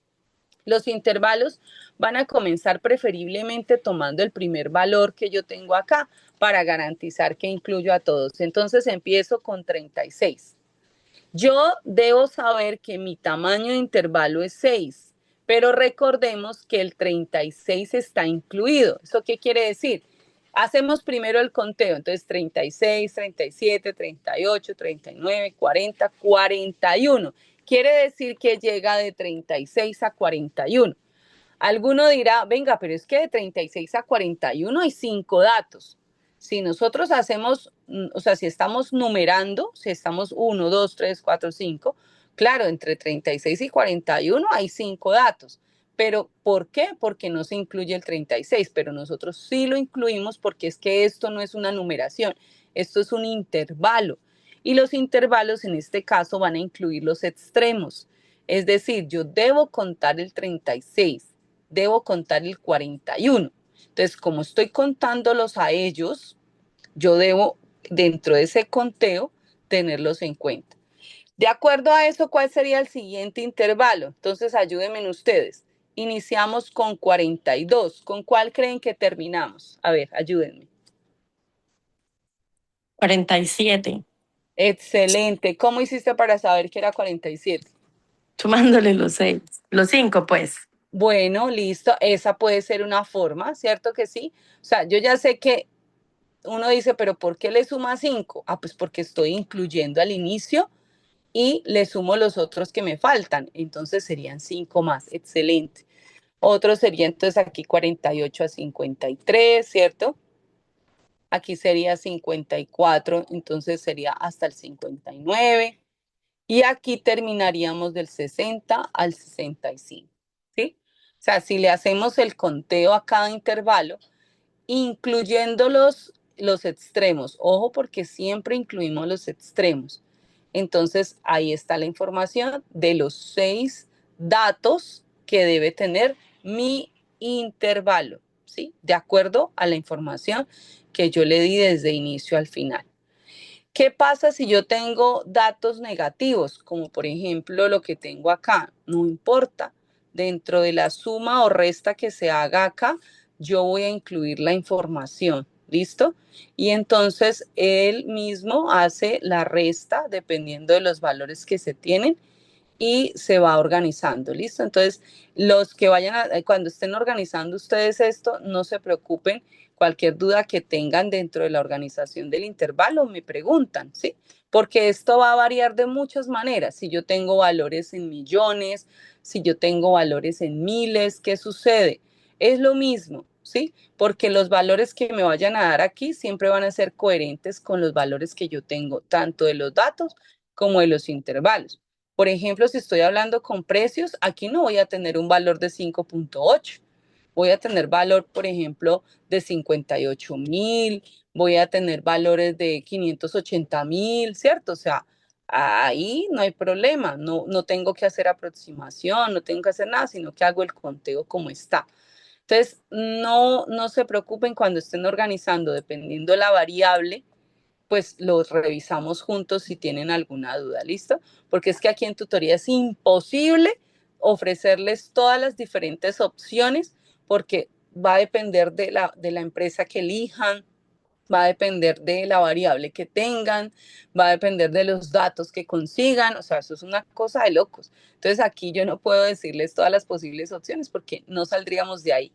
Los intervalos van a comenzar preferiblemente tomando el primer valor que yo tengo acá para garantizar que incluyo a todos. Entonces empiezo con 36. Yo debo saber que mi tamaño de intervalo es 6, pero recordemos que el 36 está incluido. ¿Eso qué quiere decir? Hacemos primero el conteo, entonces 36, 37, 38, 39, 40, 41. Quiere decir que llega de 36 a 41. Alguno dirá, venga, pero es que de 36 a 41 hay 5 datos. Si nosotros hacemos, o sea, si estamos numerando, si estamos 1, 2, 3, 4, 5, claro, entre 36 y 41 hay 5 datos. Pero ¿por qué? Porque no se incluye el 36, pero nosotros sí lo incluimos porque es que esto no es una numeración, esto es un intervalo. Y los intervalos en este caso van a incluir los extremos. Es decir, yo debo contar el 36, debo contar el 41. Entonces, como estoy contándolos a ellos, yo debo, dentro de ese conteo, tenerlos en cuenta. De acuerdo a eso, ¿cuál sería el siguiente intervalo? Entonces, ayúdenme ustedes. Iniciamos con 42. ¿Con cuál creen que terminamos? A ver, ayúdenme. 47, Excelente. ¿Cómo hiciste para saber que era 47? sumándole los 6, los 5 pues. Bueno, listo. Esa puede ser una forma, ¿cierto que sí? O sea, yo ya sé que uno dice, pero ¿por qué le suma 5? Ah, pues porque estoy incluyendo al inicio y le sumo los otros que me faltan. Entonces serían 5 más. Excelente. Otro sería entonces aquí 48 a 53, ¿cierto? Aquí sería 54, entonces sería hasta el 59. Y aquí terminaríamos del 60 al 65, ¿sí? O sea, si le hacemos el conteo a cada intervalo, incluyendo los extremos. Ojo, porque siempre incluimos los extremos. Entonces, ahí está la información de los 6 datos que debe tener mi intervalo, ¿sí? De acuerdo a la información que yo le di desde inicio al final. ¿Qué pasa si yo tengo datos negativos? Como por ejemplo lo que tengo acá. No importa. Dentro de la suma o resta que se haga acá, yo voy a incluir la información. ¿Listo? Y entonces él mismo hace la resta dependiendo de los valores que se tienen y se va organizando, ¿listo? Entonces, los que vayan cuando estén organizando ustedes esto, no se preocupen, cualquier duda que tengan dentro de la organización del intervalo, me preguntan, ¿sí? Porque esto va a variar de muchas maneras. Si yo tengo valores en millones, si yo tengo valores en miles, ¿qué sucede? Es lo mismo, ¿sí? Porque los valores que me vayan a dar aquí siempre van a ser coherentes con los valores que yo tengo, tanto de los datos como de los intervalos. Por ejemplo, si estoy hablando con precios, aquí no voy a tener un valor de 5.8. Voy a tener valor, por ejemplo, de 58.000, voy a tener valores de 580.000, ¿cierto? O sea, ahí no hay problema, no tengo que hacer aproximación, no tengo que hacer nada, sino que hago el conteo como está. Entonces, no se preocupen cuando estén organizando, dependiendo de la variable, pues los revisamos juntos si tienen alguna duda, ¿listo? Porque es que aquí en tutoría es imposible ofrecerles todas las diferentes opciones porque va a depender de la empresa que elijan, va a depender de la variable que tengan, va a depender de los datos que consigan, o sea, eso es una cosa de locos. Entonces aquí yo no puedo decirles todas las posibles opciones porque no saldríamos de ahí.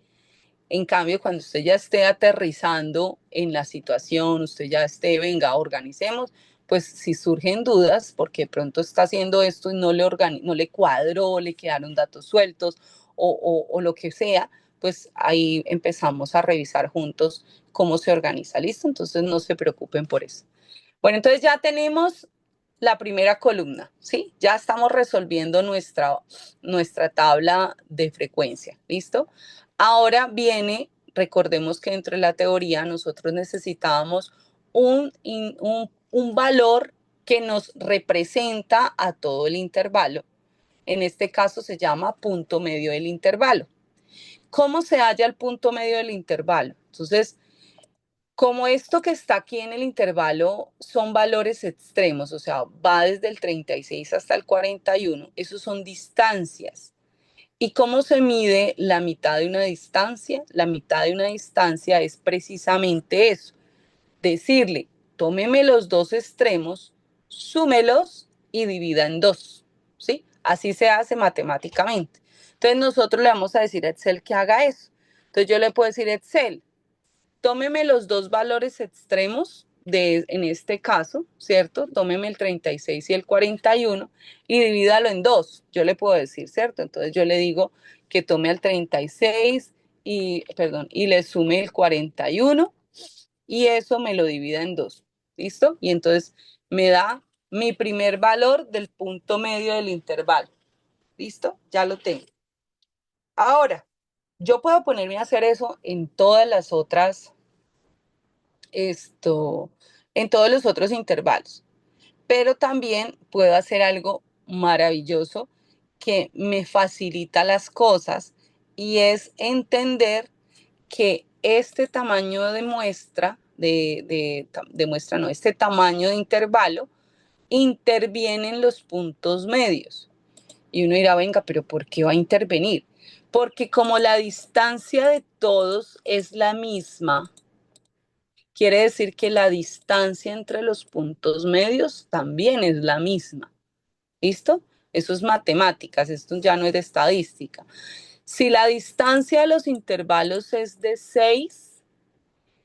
En cambio, cuando usted ya esté aterrizando en la situación, usted ya esté, venga, organicemos, pues si surgen dudas, porque de pronto está haciendo esto y no le cuadró, le quedaron datos sueltos o lo que sea, pues ahí empezamos a revisar juntos cómo se organiza. ¿Listo? Entonces no se preocupen por eso. Bueno, entonces ya tenemos la primera columna, ¿sí? Ya estamos resolviendo nuestra tabla de frecuencia, ¿listo? Ahora viene, recordemos que dentro de la teoría nosotros necesitábamos un valor que nos representa a todo el intervalo. En este caso se llama punto medio del intervalo. ¿Cómo se halla el punto medio del intervalo? Entonces, como esto que está aquí en el intervalo son valores extremos, o sea, va desde el 36 hasta el 41, esos son distancias. ¿Y cómo se mide la mitad de una distancia? La mitad de una distancia es precisamente eso, decirle, tómeme los dos extremos, súmelos y divida en dos, ¿sí? Así se hace matemáticamente. Entonces nosotros le vamos a decir a Excel que haga eso. Entonces yo le puedo decir, Excel, tómeme los dos valores extremos en este caso, ¿cierto? Tómeme el 36 y el 41 y divídalo en dos. Yo le puedo decir, ¿cierto? Entonces yo le digo que tome al 36 y le sume el 41 y eso me lo divida en dos. ¿Listo? Y entonces me da mi primer valor del punto medio del intervalo. ¿Listo? Ya lo tengo. Ahora, yo puedo ponerme a hacer eso en todas las otras esto en todos los otros intervalos. Pero también puedo hacer algo maravilloso que me facilita las cosas y es entender que este tamaño de muestra, de muestra no, este tamaño de intervalo interviene en los puntos medios. Y uno dirá, venga, pero ¿por qué va a intervenir? Porque como la distancia de todos es la misma, quiere decir que la distancia entre los puntos medios también es la misma. ¿Listo? Eso es matemáticas, esto ya no es de estadística. Si la distancia de los intervalos es de 6,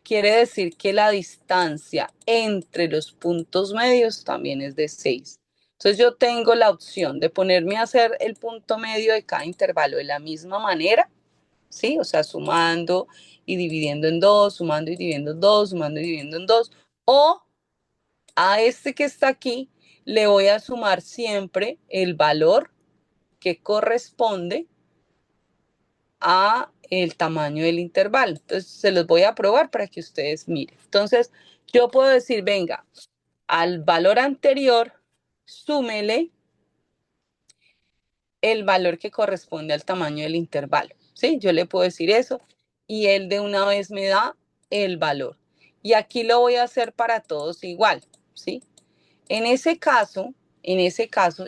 quiere decir que la distancia entre los puntos medios también es de 6. Entonces yo tengo la opción de ponerme a hacer el punto medio de cada intervalo de la misma manera, ¿sí? O sea, sumando y dividiendo en dos, sumando y dividiendo en dos, sumando y dividiendo en dos. O a este que está aquí le voy a sumar siempre el valor que corresponde a el tamaño del intervalo. Entonces, se los voy a probar para que ustedes miren. Entonces, yo puedo decir, venga, al valor anterior, súmele el valor que corresponde al tamaño del intervalo, ¿sí? Yo le puedo decir eso y él de una vez me da el valor. Y aquí lo voy a hacer para todos igual, ¿sí? En ese caso,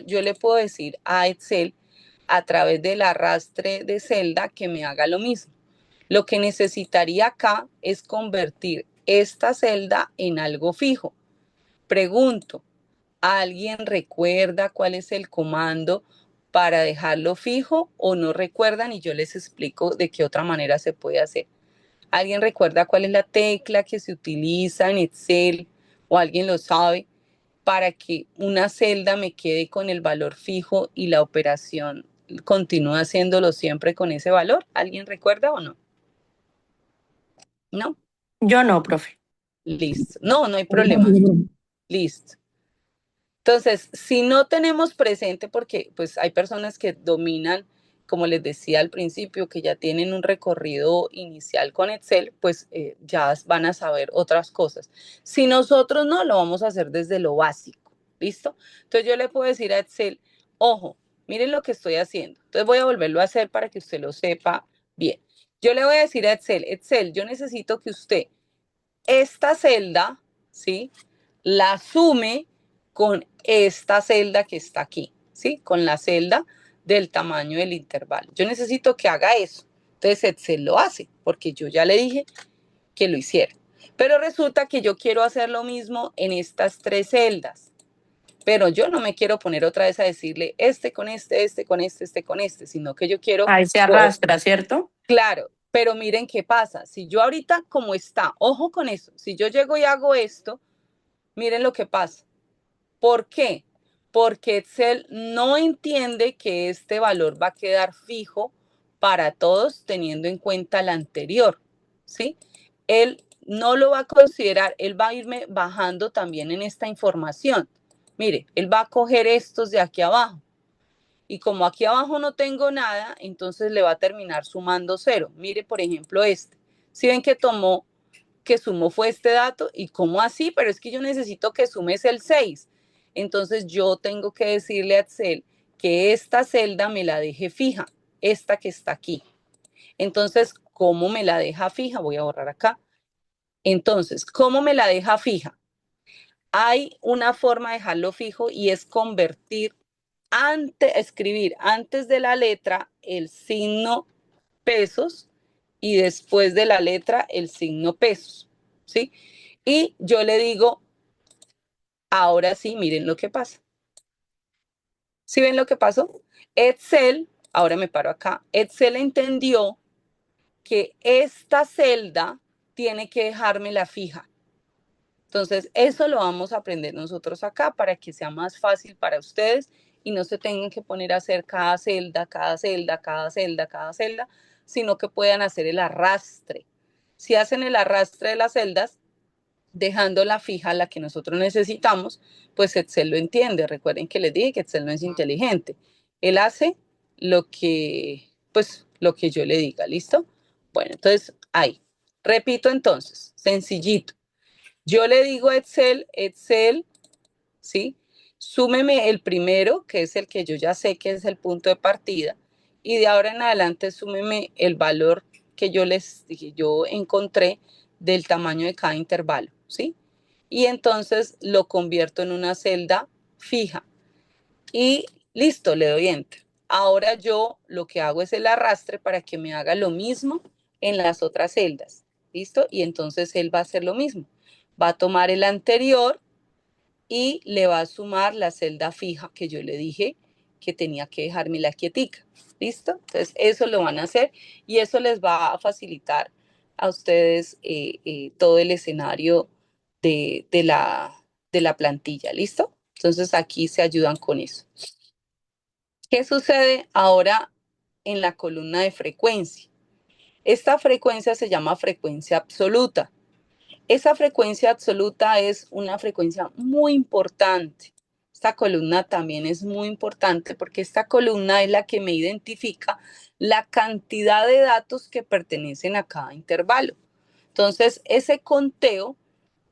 yo le puedo decir a Excel a través del arrastre de celda que me haga lo mismo. Lo que necesitaría acá es convertir esta celda en algo fijo. Pregunto, ¿alguien recuerda cuál es el comando para dejarlo fijo o no recuerdan? Y yo les explico de qué otra manera se puede hacer. ¿Alguien recuerda cuál es la tecla que se utiliza en Excel o alguien lo sabe para que una celda me quede con el valor fijo y la operación continúe haciéndolo siempre con ese valor? ¿Alguien recuerda o no? ¿No? Yo no, profe. Listo. No, no hay problema. Listo. Entonces, si no tenemos presente, porque pues hay personas que dominan, como les decía al principio, que ya tienen un recorrido inicial con Excel, pues ya van a saber otras cosas. Si nosotros no, lo vamos a hacer desde lo básico, ¿listo? Entonces yo le puedo decir a Excel, ojo, miren lo que estoy haciendo. Entonces voy a volverlo a hacer para que usted lo sepa bien. Yo le voy a decir a Excel, Excel, yo necesito que usted esta celda, ¿sí? La sume con esta celda que está aquí, ¿sí? Con la celda del tamaño del intervalo. Yo necesito que haga eso. Entonces Excel lo hace, porque yo ya le dije que lo hiciera. Pero resulta que yo quiero hacer lo mismo en estas tres celdas. Pero yo no me quiero poner otra vez a decirle este con este con este con este, sino que yo quiero... Ahí se arrastra, ¿cierto? Claro, pero miren qué pasa. Si yo ahorita como está, ojo con eso, si yo llego y hago esto, miren lo que pasa. ¿Por qué? Porque Excel no entiende que este valor va a quedar fijo para todos teniendo en cuenta el anterior, ¿sí? Él no lo va a considerar, él va a irme bajando también en esta información. Mire, él va a coger estos de aquí abajo. Y como aquí abajo no tengo nada, entonces le va a terminar sumando 0. Mire, por ejemplo, este. Si ven que que sumó fue este dato, y cómo así, pero es que yo necesito que sumes el 6. Entonces yo tengo que decirle a Excel que esta celda me la deje fija, esta que está aquí. Entonces, ¿cómo me la deja fija? Voy a borrar acá. Entonces, ¿cómo me la deja fija? Hay una forma de dejarlo fijo y es convertir escribir antes de la letra el signo pesos y después de la letra el signo pesos, ¿sí? Y yo le digo, ahora sí, miren lo que pasa. ¿Sí ven lo que pasó? Excel, ahora me paro acá, Excel entendió que esta celda tiene que dejármela fija. Entonces, eso lo vamos a aprender nosotros acá para que sea más fácil para ustedes y no se tengan que poner a hacer cada celda, cada celda, cada celda, cada celda, sino que puedan hacer el arrastre. Si hacen el arrastre de las celdas, dejándola fija, la que nosotros necesitamos, pues Excel lo entiende. Recuerden que les dije que Excel no es inteligente. Él hace pues, lo que yo le diga, ¿listo? Bueno, entonces, ahí. Repito entonces, sencillito. Yo le digo a Excel, ¿sí? Súmeme el primero, que es el que yo ya sé que es el punto de partida, y de ahora en adelante súmeme el valor que yo encontré del tamaño de cada intervalo, ¿sí? Y entonces lo convierto en una celda fija. Y listo, le doy Enter. Ahora yo lo que hago es el arrastre para que me haga lo mismo en las otras celdas. ¿Listo? Y entonces él va a hacer lo mismo. Va a tomar el anterior y le va a sumar la celda fija que yo le dije que tenía que dejarme la quietica. ¿Listo? Entonces eso lo van a hacer y eso les va a facilitar a ustedes todo el escenario de la plantilla. ¿Listo? Entonces aquí se ayudan con eso. ¿Qué sucede ahora en la columna de frecuencia? Esta frecuencia se llama frecuencia absoluta. Esa frecuencia absoluta es una frecuencia muy importante. esta columna también es muy importante porque esta columna es la que me identifica la cantidad de datos que pertenecen a cada intervalo. Entonces, ese conteo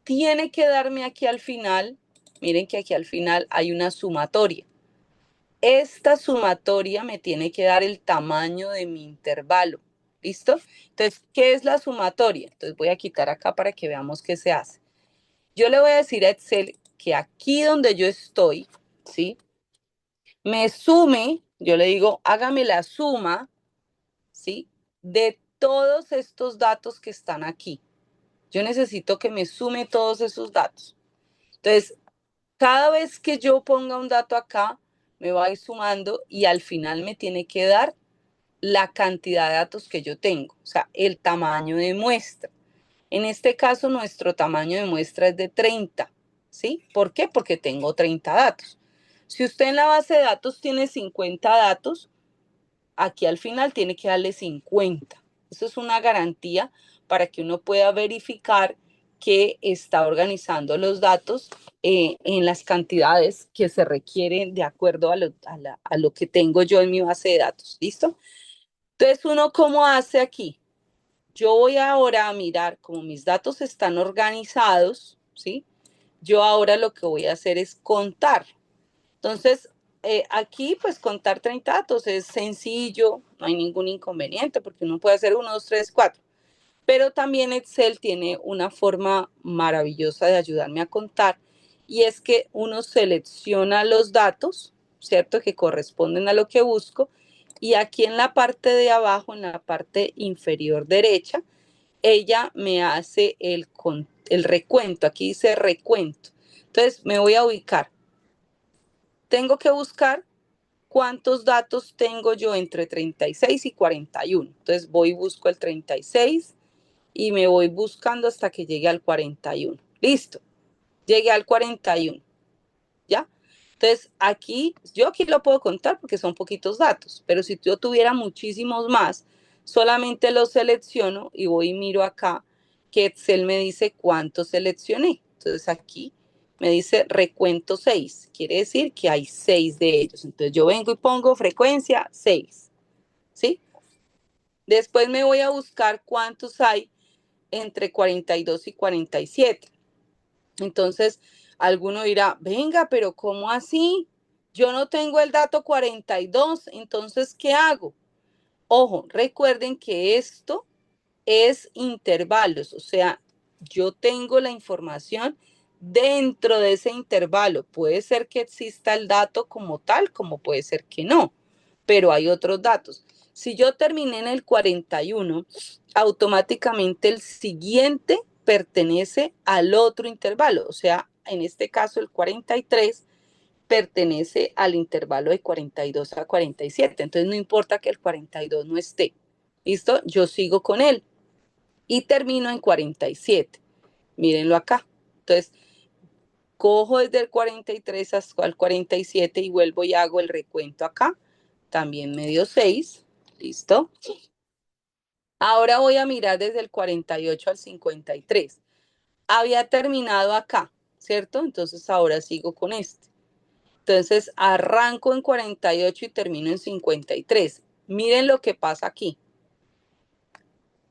tiene que darme aquí al final, miren que aquí al final hay una sumatoria. Esta sumatoria me tiene que dar el tamaño de mi intervalo. ¿Listo? Entonces, ¿qué es la sumatoria? Entonces voy a quitar acá para que veamos qué se hace. Yo le voy a decir a Excel que aquí donde yo estoy, ¿sí? Me sume, yo le digo, hágame la suma, ¿sí? De todos estos datos que están aquí. Yo necesito que me sume todos esos datos. Entonces, cada vez que yo ponga un dato acá, me va a ir sumando y al final me tiene que dar la cantidad de datos que yo tengo, o sea, el tamaño de muestra. En este caso, nuestro tamaño de muestra es de 30, ¿sí? ¿Por qué? Porque tengo 30 datos. Si usted en la base de datos tiene 50 datos, aquí al final tiene que darle 50. Eso es una garantía para que uno pueda verificar que está organizando los datos en las cantidades que se requieren de acuerdo a lo que tengo yo en mi base de datos. ¿Listo? Entonces, uno, ¿cómo hace aquí? Yo voy ahora a mirar cómo mis datos están organizados, ¿sí? Yo ahora lo que voy a hacer es contar. Entonces, aquí pues contar 30 datos es sencillo, no hay ningún inconveniente porque uno puede hacer 1, 2, 3, 4. Pero también Excel tiene una forma maravillosa de ayudarme a contar y es que uno selecciona los datos, ¿cierto? Que corresponden a lo que busco y aquí en la parte de abajo, en la parte inferior derecha, ella me hace el recuento. Aquí dice recuento. Entonces me voy a ubicar. Tengo que buscar cuántos datos tengo yo entre 36 y 41. Entonces voy y busco el 36 y me voy buscando hasta que llegue al 41. Listo, llegué al 41, ¿ya? Entonces yo aquí lo puedo contar porque son poquitos datos, pero si yo tuviera muchísimos más, solamente los selecciono y voy y miro acá que Excel me dice cuántos seleccioné. Entonces aquí me dice recuento 6, quiere decir que hay 6 de ellos. Entonces yo vengo y pongo frecuencia 6, ¿sí? Después me voy a buscar cuántos hay entre 42 y 47. Entonces, alguno dirá, venga, pero ¿cómo así? Yo no tengo el dato 42, entonces, ¿qué hago? Ojo, recuerden que esto es intervalos, o sea, yo tengo la información dentro de ese intervalo. Puede ser que exista el dato como tal, como puede ser que no, pero hay otros datos. Si yo terminé en el 41, automáticamente el siguiente pertenece al otro intervalo, o sea, en este caso el 43 pertenece al intervalo de 42 a 47. Entonces no importa que el 42 no esté. ¿Listo? Yo sigo con él y termino en 47. Mírenlo acá. Entonces, cojo desde el 43 hasta el 47 y vuelvo y hago el recuento acá. También me dio 6. ¿Listo? Ahora voy a mirar desde el 48 al 53. Había terminado acá, ¿cierto? Entonces ahora sigo con este. Entonces arranco en 48 y termino en 53. Miren lo que pasa aquí.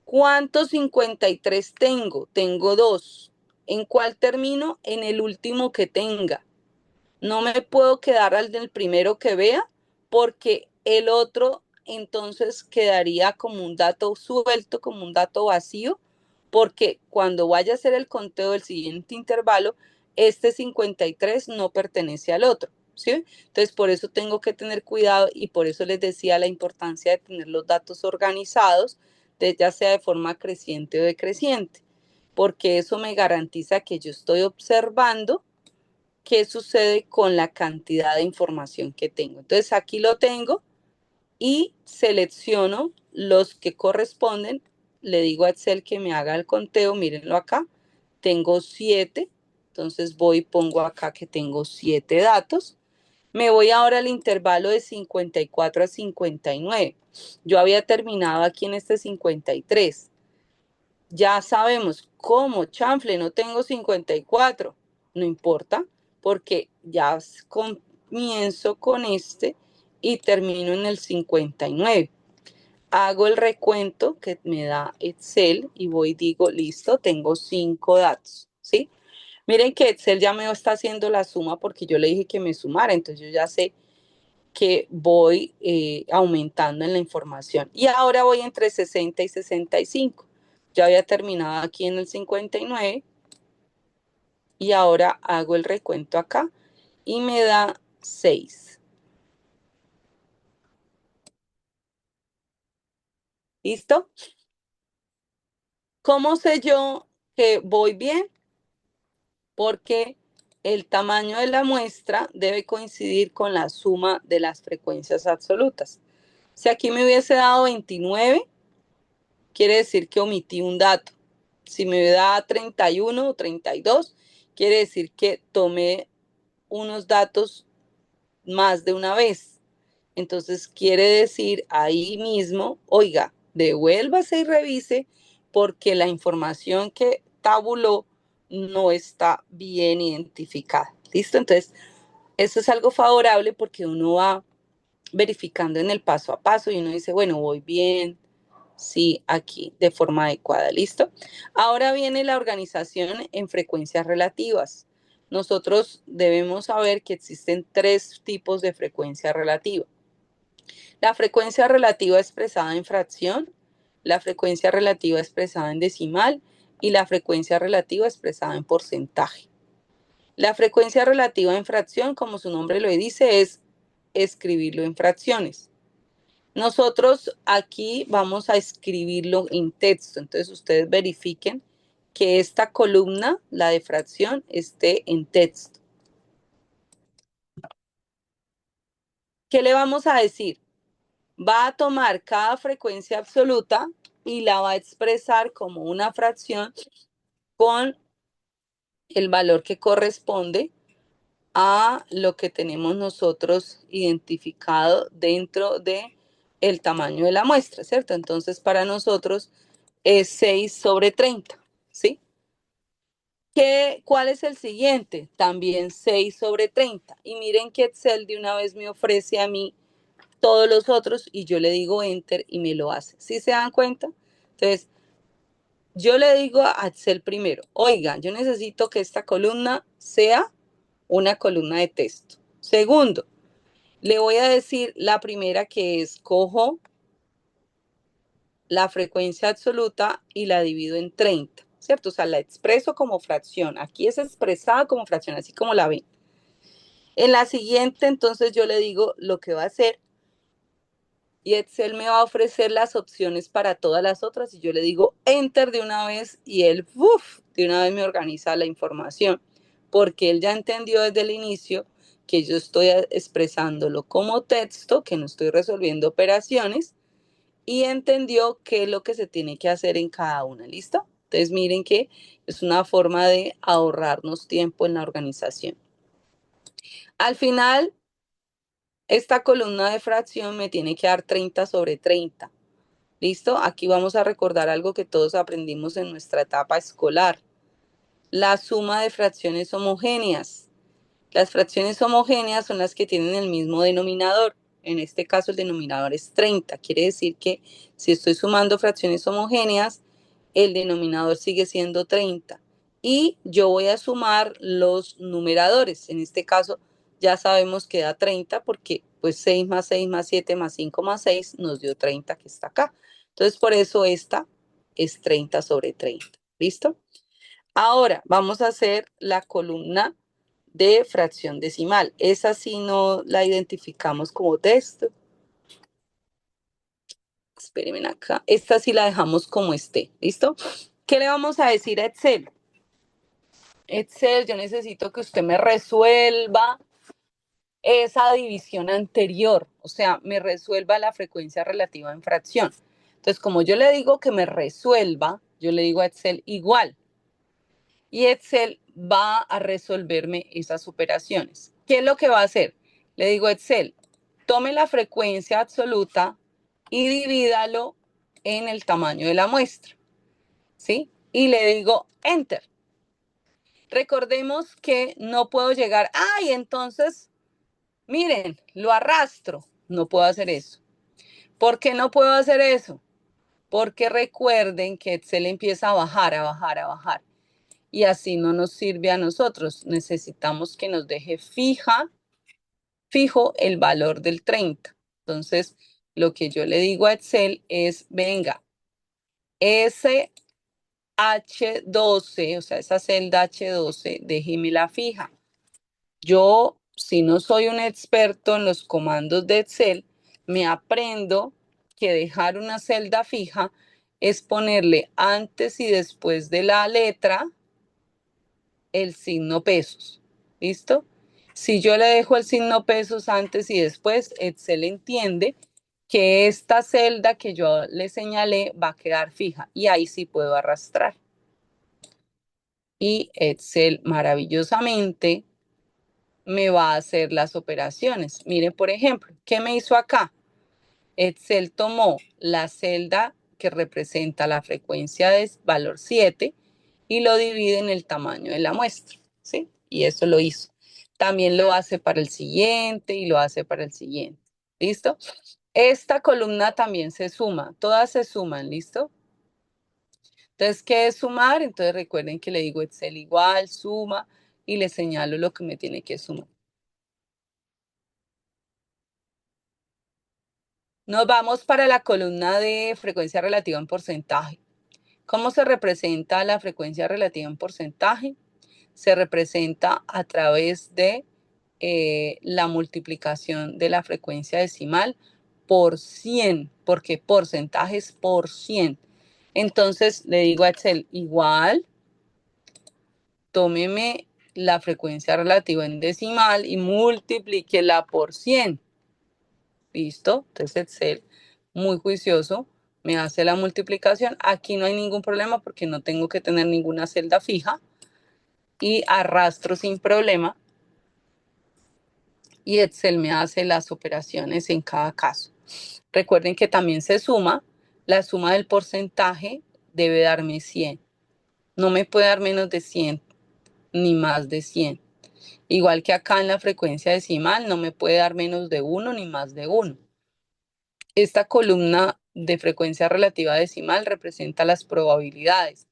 ¿Cuántos 53 tengo? Tengo 2. ¿En cuál termino? En el último que tenga. No me puedo quedar al del primero que vea porque el otro entonces quedaría como un dato suelto, como un dato vacío, porque cuando vaya a hacer el conteo del siguiente intervalo, este 53 no pertenece al otro, ¿sí? Entonces, por eso tengo que tener cuidado y por eso les decía la importancia de tener los datos organizados, ya sea de forma creciente o decreciente, porque eso me garantiza que yo estoy observando qué sucede con la cantidad de información que tengo. Entonces aquí lo tengo y selecciono los que corresponden. Le digo a Excel que me haga el conteo, mírenlo acá. Tengo 7, entonces voy y pongo acá que tengo 7 datos. Me voy ahora al intervalo de 54 a 59. Yo había terminado aquí en este 53. Ya sabemos cómo, chanfle, no tengo 54. No importa, porque ya comienzo con este y termino en el 59. Hago el recuento que me da Excel y voy y digo, listo, tengo 5 datos, ¿sí? Miren que Excel ya me está haciendo la suma porque yo le dije que me sumara, entonces yo ya sé que voy aumentando en la información. Y ahora voy entre 60 y 65. Ya había terminado aquí en el 59 y ahora hago el recuento acá y me da 6. ¿Listo? ¿Cómo sé yo que voy bien? Porque el tamaño de la muestra debe coincidir con la suma de las frecuencias absolutas. Si aquí me hubiese dado 29, quiere decir que omití un dato. Si me da 31 o 32, quiere decir que tomé unos datos más de una vez. Entonces quiere decir ahí mismo, oiga, devuélvase y revise porque la información que tabuló no está bien identificada. ¿Listo? Entonces, eso es algo favorable porque uno va verificando en el paso a paso y uno dice, bueno, voy bien, sí, aquí, de forma adecuada, ¿listo? Ahora viene la organización en frecuencias relativas. Nosotros debemos saber que existen 3 tipos de frecuencia relativa. La frecuencia relativa expresada en fracción, la frecuencia relativa expresada en decimal y la frecuencia relativa expresada en porcentaje. La frecuencia relativa en fracción, como su nombre lo dice, es escribirlo en fracciones. Nosotros aquí vamos a escribirlo en texto, entonces ustedes verifiquen que esta columna, la de fracción, esté en texto. ¿Qué le vamos a decir? Va a tomar cada frecuencia absoluta y la va a expresar como una fracción con el valor que corresponde a lo que tenemos nosotros identificado dentro de el tamaño de la muestra, ¿cierto? Entonces, para nosotros es 6/30, ¿sí? ¿Cuál es el siguiente? También 6/30. Y miren que Excel de una vez me ofrece a mí todos los otros y yo le digo enter y me lo hace. ¿Sí se dan cuenta? Entonces, yo le digo a Excel primero, oiga, yo necesito que esta columna sea una columna de texto. Segundo, le voy a decir la primera que es, cojo la frecuencia absoluta y la divido en 30, ¿cierto? O sea, la expreso como fracción. Aquí es expresada como fracción, así como la ven. En la siguiente, entonces yo le digo lo que va a hacer y Excel me va a ofrecer las opciones para todas las otras y yo le digo enter de una vez y él de una vez me organiza la información porque él ya entendió desde el inicio que yo estoy expresándolo como texto, que no estoy resolviendo operaciones y entendió qué es lo que se tiene que hacer en cada una, ¿listo? Entonces miren que es una forma de ahorrarnos tiempo en la organización. Al final, esta columna de fracción me tiene que dar 30/30. ¿Listo? Aquí vamos a recordar algo que todos aprendimos en nuestra etapa escolar. La suma de fracciones homogéneas. Las fracciones homogéneas son las que tienen el mismo denominador. En este caso el denominador es 30. Quiere decir que si estoy sumando fracciones homogéneas, el denominador sigue siendo 30. Y yo voy a sumar los numeradores. En este caso ya sabemos que da 30 porque pues 6 más 6 más 7 más 5 más 6 nos dio 30 que está acá. Entonces por eso esta es 30/30. ¿Listo? Ahora vamos a hacer la columna de fracción decimal. Esa sí no la identificamos como texto. Espérenme acá. Esta sí la dejamos como esté. ¿Listo? ¿Qué le vamos a decir a Excel? Excel, yo necesito que usted me resuelva esa división anterior. O sea, me resuelva la frecuencia relativa en fracción. Entonces, como yo le digo que me resuelva, yo le digo a Excel igual. Y Excel va a resolverme esas operaciones. ¿Qué es lo que va a hacer? Le digo a Excel, tome la frecuencia absoluta y divídalo en el tamaño de la muestra, ¿sí? Y le digo Enter. Recordemos que no puedo llegar, ¡ay! Entonces, miren, lo arrastro. No puedo hacer eso. ¿Por qué no puedo hacer eso? Porque recuerden que Excel empieza a bajar, a bajar, a bajar. Y así no nos sirve a nosotros. Necesitamos que nos deje fijo el valor del 30. Entonces, lo que yo le digo a Excel es, venga, ese H12, o sea, esa celda H12, déjemela fija. Yo, si no soy un experto en los comandos de Excel, me aprendo que dejar una celda fija es ponerle antes y después de la letra el signo pesos. ¿Listo? Si yo le dejo el signo pesos antes y después, Excel entiende que esta celda que yo le señalé va a quedar fija y ahí sí puedo arrastrar. Y Excel maravillosamente me va a hacer las operaciones. Miren, por ejemplo, ¿qué me hizo acá? Excel tomó la celda que representa la frecuencia de valor 7 y lo divide en el tamaño de la muestra, ¿sí? Y eso lo hizo. También lo hace para el siguiente y lo hace para el siguiente. ¿Listo? Esta columna también se suma, todas se suman, ¿listo? Entonces, ¿qué es sumar? Entonces recuerden que le digo Excel igual, suma, y le señalo lo que me tiene que sumar. Nos vamos para la columna de frecuencia relativa en porcentaje. ¿Cómo se representa la frecuencia relativa en porcentaje? Se representa a través de la multiplicación de la frecuencia decimal por 100, porque porcentaje es por 100. Entonces le digo a Excel, igual, tómeme la frecuencia relativa en decimal y multiplíquela por 100. ¿Listo? Entonces Excel, muy juicioso, me hace la multiplicación. Aquí no hay ningún problema porque no tengo que tener ninguna celda fija y arrastro sin problema. Y Excel me hace las operaciones en cada caso. Recuerden que también se suma. La suma del porcentaje debe darme 100. No me puede dar menos de 100 ni más de 100. Igual que acá en la frecuencia decimal, no me puede dar menos de 1 ni más de 1. Esta columna de frecuencia relativa decimal representa las probabilidades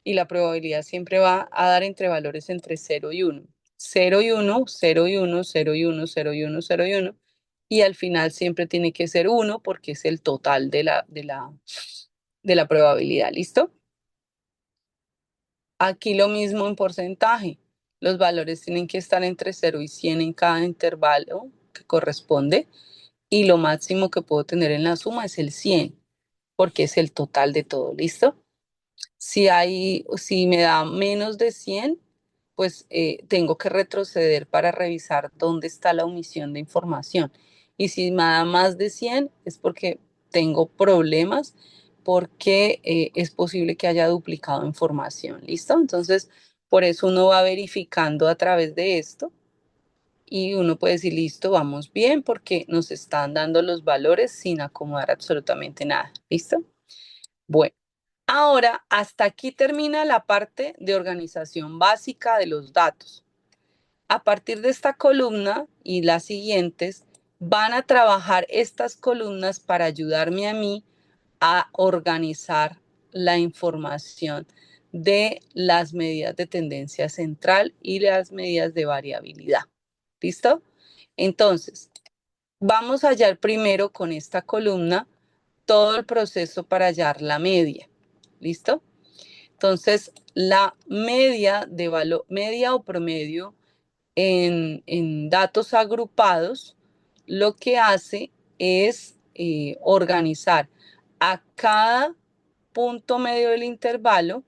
y la probabilidad siempre va a dar entre valores entre 0 y 1. 0 y 1, 0 y 1, 0 y 1, 0 y 1, 0 y 1. Y al final siempre tiene que ser 1 porque es el total de la probabilidad. ¿Listo? Aquí lo mismo en porcentaje. Los valores tienen que estar entre 0 y 100 en cada intervalo que corresponde. Y lo máximo que puedo tener en la suma es el 100, porque es el total de todo, ¿listo? Si me da menos de 100, pues tengo que retroceder para revisar dónde está la omisión de información. Y si me da más de 100, es porque tengo problemas, porque es posible que haya duplicado información, ¿listo? Entonces, por eso uno va verificando a través de esto y uno puede decir, listo, vamos bien porque nos están dando los valores sin acomodar absolutamente nada. ¿Listo? Bueno, ahora hasta aquí termina la parte de organización básica de los datos. A partir de esta columna y las siguientes, van a trabajar estas columnas para ayudarme a mí a organizar la información de las medidas de tendencia central y las medidas de variabilidad. ¿Listo? Entonces, vamos a hallar primero con esta columna todo el proceso para hallar la media. ¿Listo? Entonces, la media de valor, media o promedio en datos agrupados, lo que hace es organizar a cada punto medio del intervalo,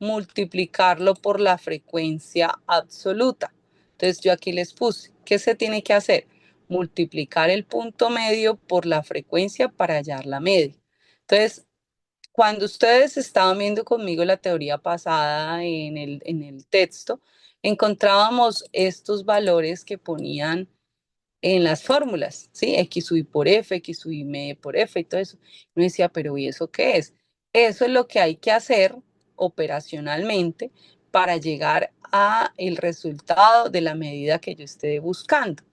multiplicarlo por la frecuencia absoluta. Entonces yo aquí les puse, ¿qué se tiene que hacer? Multiplicar el punto medio por la frecuencia para hallar la media. Entonces, cuando ustedes estaban viendo conmigo la teoría pasada en el texto, encontrábamos estos valores que ponían en las fórmulas, ¿sí? X sub I por F, X sub I medio por F y todo eso. Uno decía, pero ¿y eso qué es? Eso es lo que hay que hacer operacionalmente para llegar a el resultado de la medida que yo esté buscando.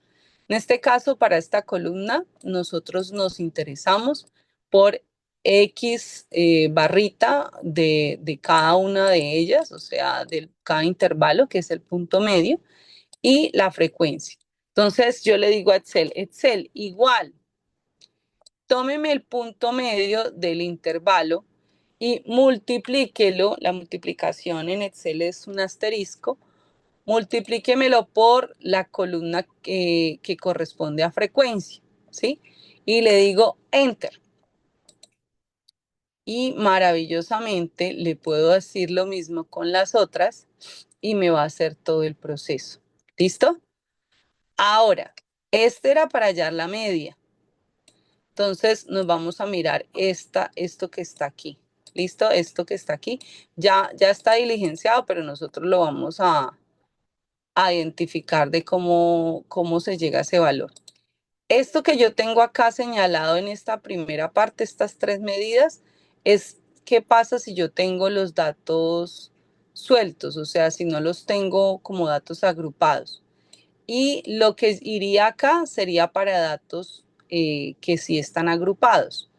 En este caso, para esta columna, nosotros nos interesamos por X barrita de cada una de ellas, o sea, de cada intervalo, que es el punto medio, y la frecuencia. Entonces, yo le digo a Excel, Excel, igual, tómeme el punto medio del intervalo y multiplíquelo, la multiplicación en Excel es un asterisco, multiplíquemelo por la columna que corresponde a frecuencia, ¿sí? Y le digo Enter. Y maravillosamente le puedo decir lo mismo con las otras y me va a hacer todo el proceso. ¿Listo? Ahora, este era para hallar la media. Entonces nos vamos a mirar esto que está aquí. ¿Listo? Esto que está aquí. Ya está diligenciado, pero nosotros lo vamos a identificar de cómo se llega a ese valor. Esto que yo tengo acá señalado en esta primera parte, estas tres medidas, es qué pasa si yo tengo los datos sueltos, o sea, si no los tengo como datos agrupados. Y lo que iría acá sería para datos que sí están agrupados.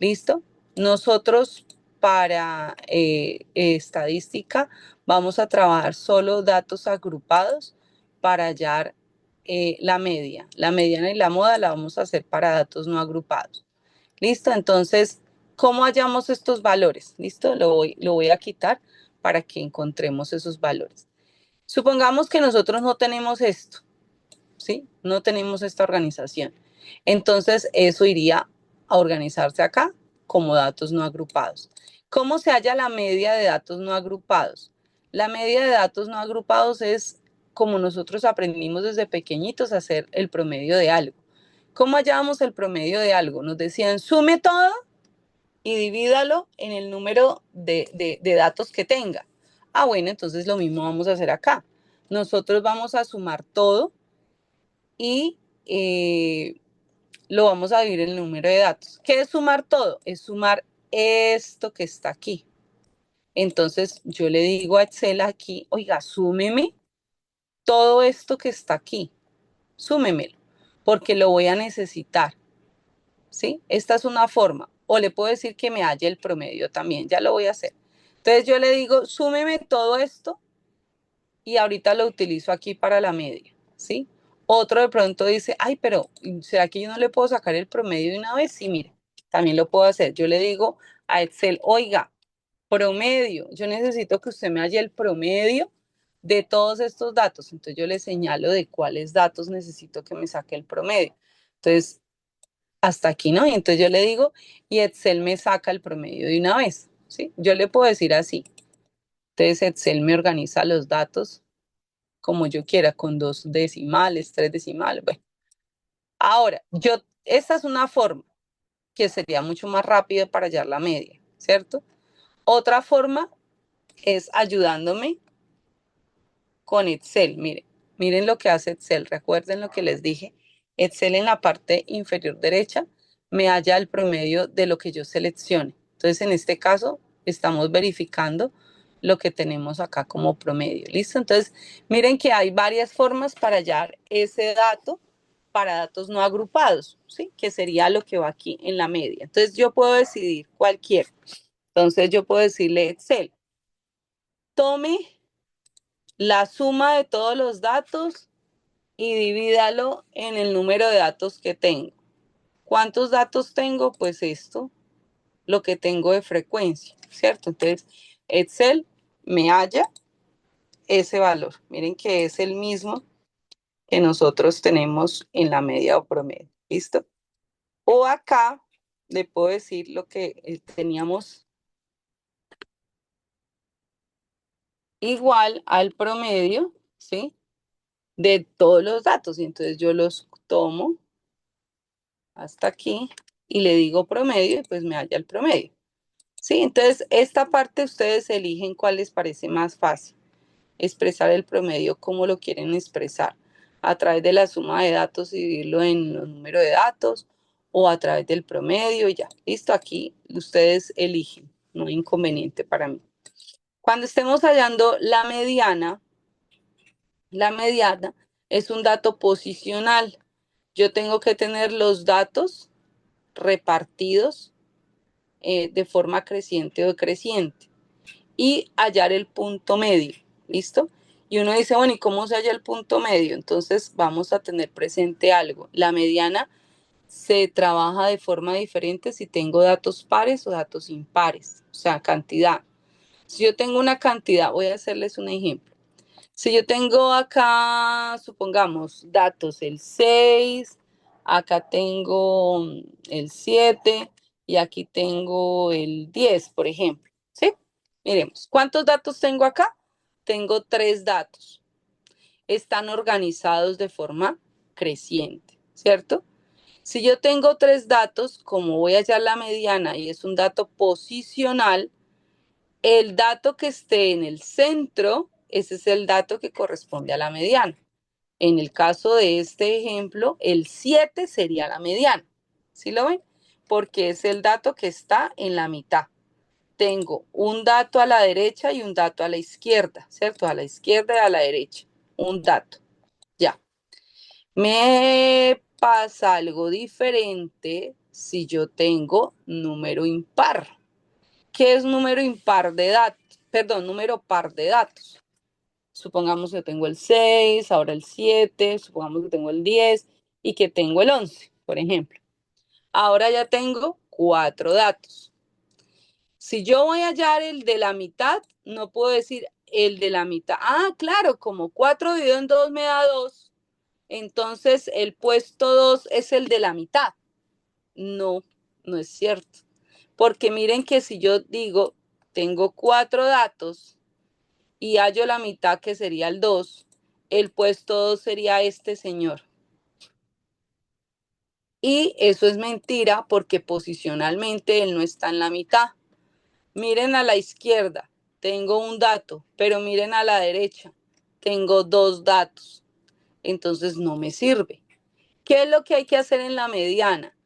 ¿Listo? Nosotros para estadística vamos a trabajar solo datos agrupados para hallar la media. La mediana y la moda la vamos a hacer para datos no agrupados. ¿Listo? Entonces, ¿cómo hallamos estos valores? ¿Listo? Lo voy a quitar para que encontremos esos valores. Supongamos que nosotros no tenemos esto, ¿sí? No tenemos esta organización. Entonces, eso iría a organizarse acá como datos no agrupados. ¿Cómo se halla la media de datos no agrupados? La media de datos no agrupados es como nosotros aprendimos desde pequeñitos a hacer el promedio de algo. ¿Cómo hallábamos el promedio de algo? Nos decían, sume todo y divídalo en el número de datos que tenga. Ah, bueno, entonces lo mismo vamos a hacer acá. Nosotros vamos a sumar todo y lo vamos a dividir en el número de datos. ¿Qué es sumar todo? Es sumar esto que está aquí. Entonces yo le digo a Excel aquí, oiga, súmeme todo esto que está aquí, súmemelo, porque lo voy a necesitar, ¿sí? Esta es una forma. O le puedo decir que me halle el promedio también, ya lo voy a hacer. Entonces yo le digo, súmeme todo esto y ahorita lo utilizo aquí para la media, ¿sí? Otro de pronto dice, ay, pero ¿será que yo no le puedo sacar el promedio de una vez? Sí, mire, también lo puedo hacer. Yo le digo a Excel, oiga, promedio, yo necesito que usted me halle el promedio de todos estos datos. Entonces yo le señalo de cuáles datos necesito que me saque el promedio. Entonces, hasta aquí, ¿no? Y entonces yo le digo, y Excel me saca el promedio de una vez, ¿sí? Yo le puedo decir así. Entonces Excel me organiza los datos como yo quiera, con 2 decimales, 3 decimales, bueno. Ahora, esta es una forma que sería mucho más rápida para hallar la media, ¿cierto? Otra forma es ayudándome con Excel. Miren lo que hace Excel. Recuerden lo que les dije. Excel en la parte inferior derecha me halla el promedio de lo que yo seleccione. Entonces, en este caso, estamos verificando lo que tenemos acá como promedio. ¿Listo? Entonces, miren que hay varias formas para hallar ese dato para datos no agrupados, ¿sí? Que sería lo que va aquí en la media. Entonces, yo puedo decidir cualquier. Entonces, yo puedo decirle Excel, tome la suma de todos los datos y divídalo en el número de datos que tengo. ¿Cuántos datos tengo? Pues esto, lo que tengo de frecuencia, ¿cierto? Entonces, Excel me halla ese valor. Miren que es el mismo que nosotros tenemos en la media o promedio. ¿Listo? O acá le puedo decir lo que teníamos igual al promedio, ¿sí? De todos los datos. Y entonces yo los tomo hasta aquí y le digo promedio y pues me halla el promedio. Sí, entonces esta parte ustedes eligen cuál les parece más fácil. Expresar el promedio, cómo lo quieren expresar. A través de la suma de datos y dividirlo en los números de datos o a través del promedio y ya. Listo, aquí ustedes eligen. No hay inconveniente para mí. Cuando estemos hallando la mediana, La mediana es un dato posicional. Yo tengo que tener los datos repartidos de forma creciente o decreciente y hallar el punto medio. ¿Listo? Y uno dice, bueno, ¿y cómo se halla el punto medio? Entonces vamos a tener presente algo. La mediana se trabaja de forma diferente si tengo datos pares o datos impares, o sea, cantidad. Si yo tengo una cantidad, voy a hacerles un ejemplo. Si yo tengo acá, supongamos, datos el 6, acá tengo el 7 y aquí tengo el 10, por ejemplo. ¿Sí? Miremos, ¿cuántos datos tengo acá? Tengo 3 datos. Están organizados de forma creciente, ¿cierto? Si yo tengo 3 datos, como voy a hallar la mediana y es un dato posicional, el dato que esté en el centro, ese es el dato que corresponde a la mediana. En el caso de este ejemplo, el 7 sería la mediana. ¿Sí lo ven? Porque es el dato que está en la mitad. Tengo un dato a la derecha y un dato a la izquierda, ¿cierto? A la izquierda y a la derecha. Un dato. Ya. Me pasa algo diferente si yo tengo número impar. ¿Qué es número impar de datos? Perdón, número par de datos. Supongamos que tengo el 6, ahora el 7, supongamos que tengo el 10 y que tengo el 11, por ejemplo. Ahora ya tengo 4 datos. Si yo voy a hallar el de la mitad, no puedo decir el de la mitad. Ah, claro, como 4 dividido en 2 me da 2, entonces el puesto 2 es el de la mitad. No, no es cierto. Porque miren que si yo digo, tengo 4 datos y hallo la mitad que sería el 2, el puesto 2 sería este señor. Y eso es mentira porque posicionalmente él no está en la mitad. Miren a la izquierda, tengo un dato, pero miren a la derecha, tengo 2 datos. Entonces no me sirve. ¿Qué es lo que hay que hacer en la mediana?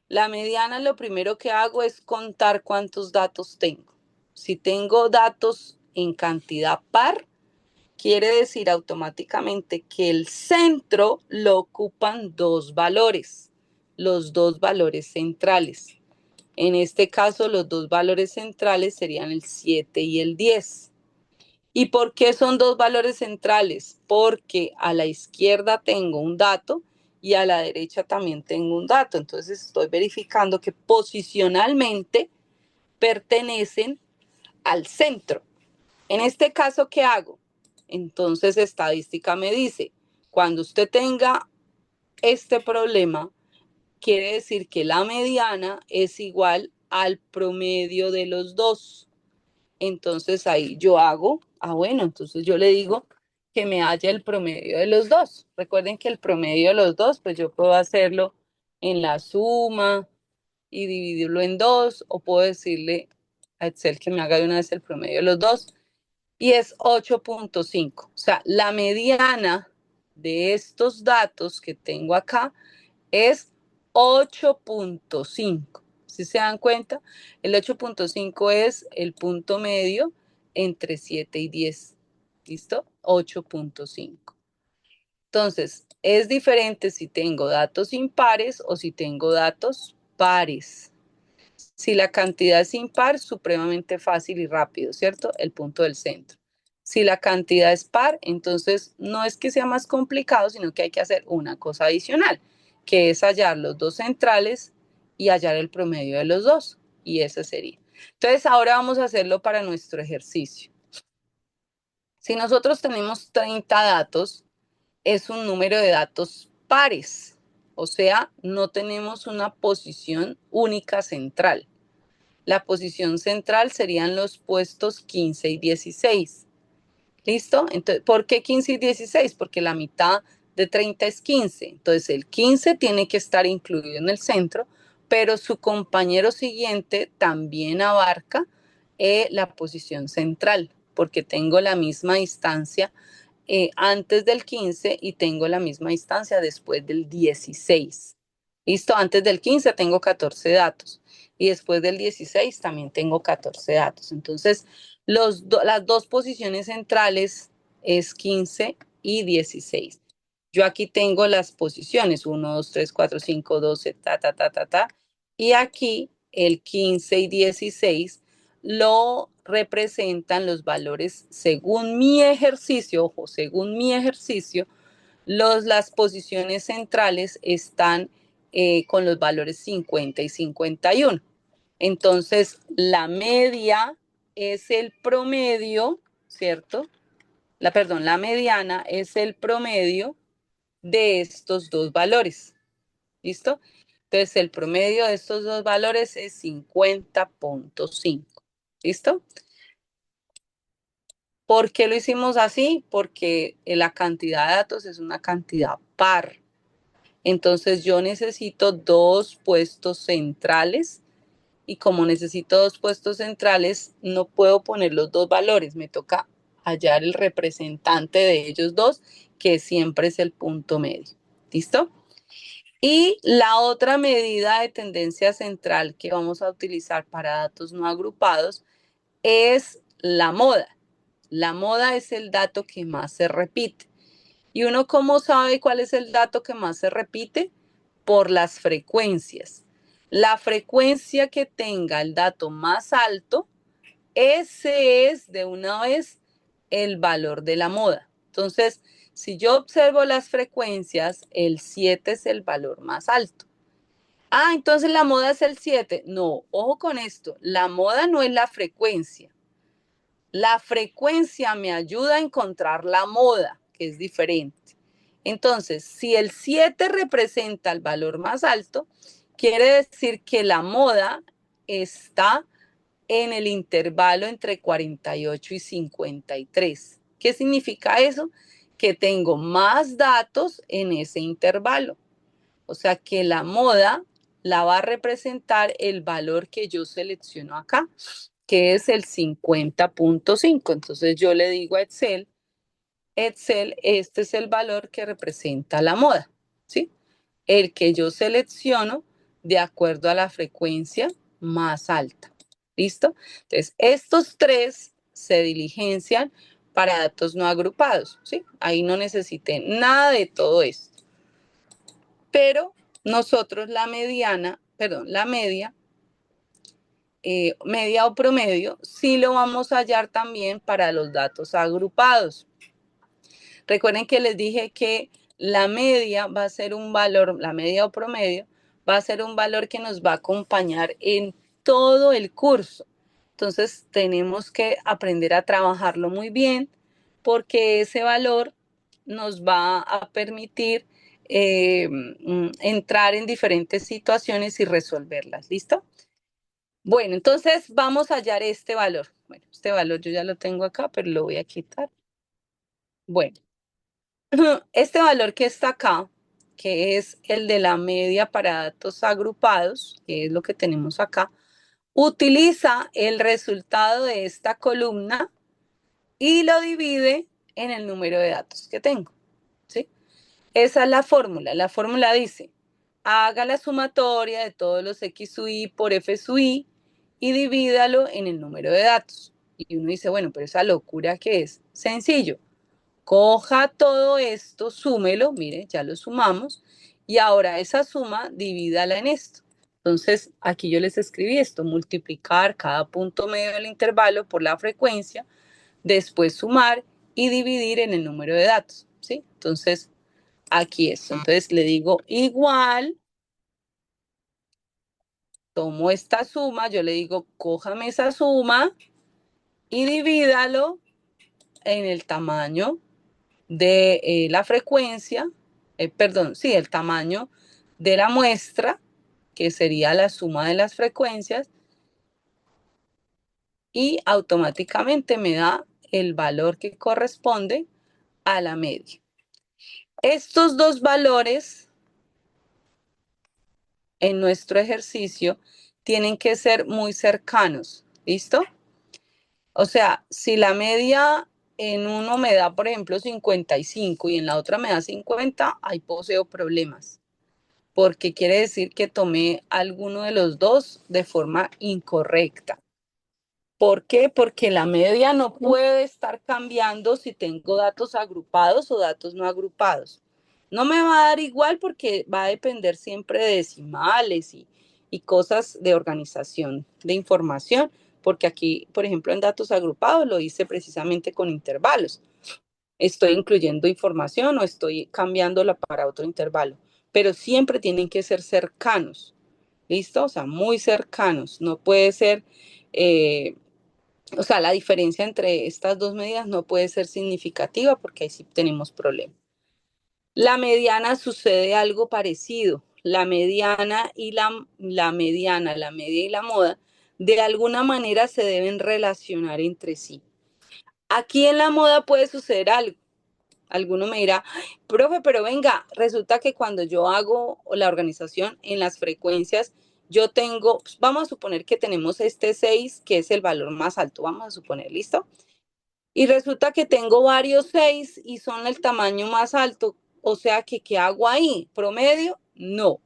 La mediana lo primero que hago es contar cuántos datos tengo. Si tengo datos en cantidad par, quiere decir automáticamente que el centro lo ocupan 2 valores, los 2 valores centrales. En este caso, los 2 valores centrales serían el 7 y el 10. ¿Y por qué son 2 valores centrales? Porque a la izquierda tengo un dato y a la derecha también tengo un dato. Entonces estoy verificando que posicionalmente pertenecen al centro. En este caso, ¿qué hago? Entonces estadística me dice, cuando usted tenga este problema, quiere decir que la mediana es igual al promedio de los dos. Entonces ahí yo hago, bueno, entonces yo le digo que me haya el promedio de los dos. Recuerden que el promedio de los dos, pues yo puedo hacerlo en la suma y dividirlo en 2, o puedo decirle a Excel que me haga de una vez el promedio de los dos, y es 8.5. O sea, la mediana de estos datos que tengo acá es 8.5. ¿Sí se dan cuenta? El 8.5 es el punto medio entre 7 y 10. ¿Listo? 8.5. Entonces, es diferente si tengo datos impares o si tengo datos pares. Si la cantidad es impar, supremamente fácil y rápido, ¿cierto? El punto del centro. Si la cantidad es par, entonces no es que sea más complicado, sino que hay que hacer una cosa adicional, que es hallar los dos centrales y hallar el promedio de los dos. Y eso sería. Entonces, ahora vamos a hacerlo para nuestro ejercicio. Si nosotros tenemos 30 datos, es un número de datos pares. O sea, no tenemos una posición única central. La posición central serían los puestos 15 y 16. ¿Listo? Entonces, ¿por qué 15 y 16? Porque la mitad de 30 es 15. Entonces, el 15 tiene que estar incluido en el centro, pero su compañero siguiente también abarca la posición central, porque tengo la misma distancia antes del 15 y tengo la misma distancia después del 16. ¿Listo? Antes del 15 tengo 14 datos y después del 16 también tengo 14 datos. Entonces, las dos posiciones centrales es 15 y 16. Yo aquí tengo las posiciones, 1, 2, 3, 4, 5, 12, y aquí el 15 y 16 lo representan los valores según mi ejercicio, ojo, según mi ejercicio, las posiciones centrales están con los valores 50 y 51. Entonces, la media es el promedio, ¿cierto? La mediana es el promedio de estos dos valores. ¿Listo? Entonces, el promedio de estos dos valores es 50.5. ¿Listo? ¿Por qué lo hicimos así? Porque la cantidad de datos es una cantidad par. Entonces, yo necesito dos puestos centrales y como necesito dos puestos centrales, no puedo poner los dos valores. Me toca hallar el representante de ellos dos, que siempre es el punto medio. ¿Listo? Y la otra medida de tendencia central que vamos a utilizar para datos no agrupados es la moda. La moda es el dato que más se repite. ¿Y uno cómo sabe cuál es el dato que más se repite? Por las frecuencias. La frecuencia que tenga el dato más alto, ese es de una vez el valor de la moda. Entonces, si yo observo las frecuencias, el 7 es el valor más alto. Ah, entonces la moda es el 7. No, ojo con esto. La moda no es la frecuencia. La frecuencia me ayuda a encontrar la moda, que es diferente. Entonces, si el 7 representa el valor más alto, quiere decir que la moda está en el intervalo entre 48 y 53. ¿Qué significa eso? Que tengo más datos en ese intervalo. O sea que la moda la va a representar el valor que yo selecciono acá, que es el 50.5. Entonces yo le digo a Excel, este es el valor que representa la moda, ¿sí? El que yo selecciono de acuerdo a la frecuencia más alta. ¿Listo? Entonces, estos tres se diligencian para datos no agrupados, ¿sí? Ahí no necesité nada de todo esto. Pero nosotros la media, media o promedio, sí lo vamos a hallar también para los datos agrupados. Recuerden que les dije que la media va a ser un valor, la media o promedio, va a ser un valor que nos va a acompañar en todo el curso. Entonces, tenemos que aprender a trabajarlo muy bien porque ese valor nos va a permitir entrar en diferentes situaciones y resolverlas. ¿Listo? Bueno, entonces vamos a hallar este valor. Bueno, este valor yo ya lo tengo acá, pero lo voy a quitar. Bueno, este valor que está acá, que es el de la media para datos agrupados, que es lo que tenemos acá, utiliza el resultado de esta columna y lo divide en el número de datos que tengo, ¿sí? Esa es la fórmula. La fórmula dice, haga la sumatoria de todos los X sub i por F sub i y divídalo en el número de datos. Y uno dice, bueno, pero esa locura, ¿qué es? Sencillo. Coja todo esto, súmelo, mire, ya lo sumamos, y ahora esa suma divídala en esto. Entonces, aquí yo les escribí esto, multiplicar cada punto medio del intervalo por la frecuencia, después sumar y dividir en el número de datos, ¿sí? Entonces, aquí esto. Entonces, le digo igual, tomo esta suma, yo le digo, cójame esa suma y divídalo en el tamaño de la frecuencia, el tamaño de la muestra, que sería la suma de las frecuencias, y automáticamente me da el valor que corresponde a la media. Estos dos valores en nuestro ejercicio tienen que ser muy cercanos, ¿listo? O sea, si la media en uno me da, por ejemplo, 55 y en la otra me da 50, ahí poseo problemas, porque quiere decir que tomé alguno de los dos de forma incorrecta. ¿Por qué? Porque la media no puede estar cambiando si tengo datos agrupados o datos no agrupados. No me va a dar igual porque va a depender siempre de decimales y cosas de organización de información, porque aquí, por ejemplo, en datos agrupados lo hice precisamente con intervalos. Estoy incluyendo información o estoy cambiándola para otro intervalo, pero siempre tienen que ser cercanos, ¿listo? O sea, muy cercanos. No puede ser, o sea, la diferencia entre estas dos medidas no puede ser significativa porque ahí sí tenemos problemas. La mediana sucede algo parecido. La mediana y la mediana, la media y la moda, de alguna manera se deben relacionar entre sí. Aquí en la moda puede suceder algo. Alguno me dirá, profe, pero venga, resulta que cuando yo hago la organización en las frecuencias, yo tengo, pues vamos a suponer que tenemos este 6, que es el valor más alto, vamos a suponer, ¿listo? Y resulta que tengo varios 6 y son el tamaño más alto, o sea que, ¿qué hago ahí? ¿Promedio? No.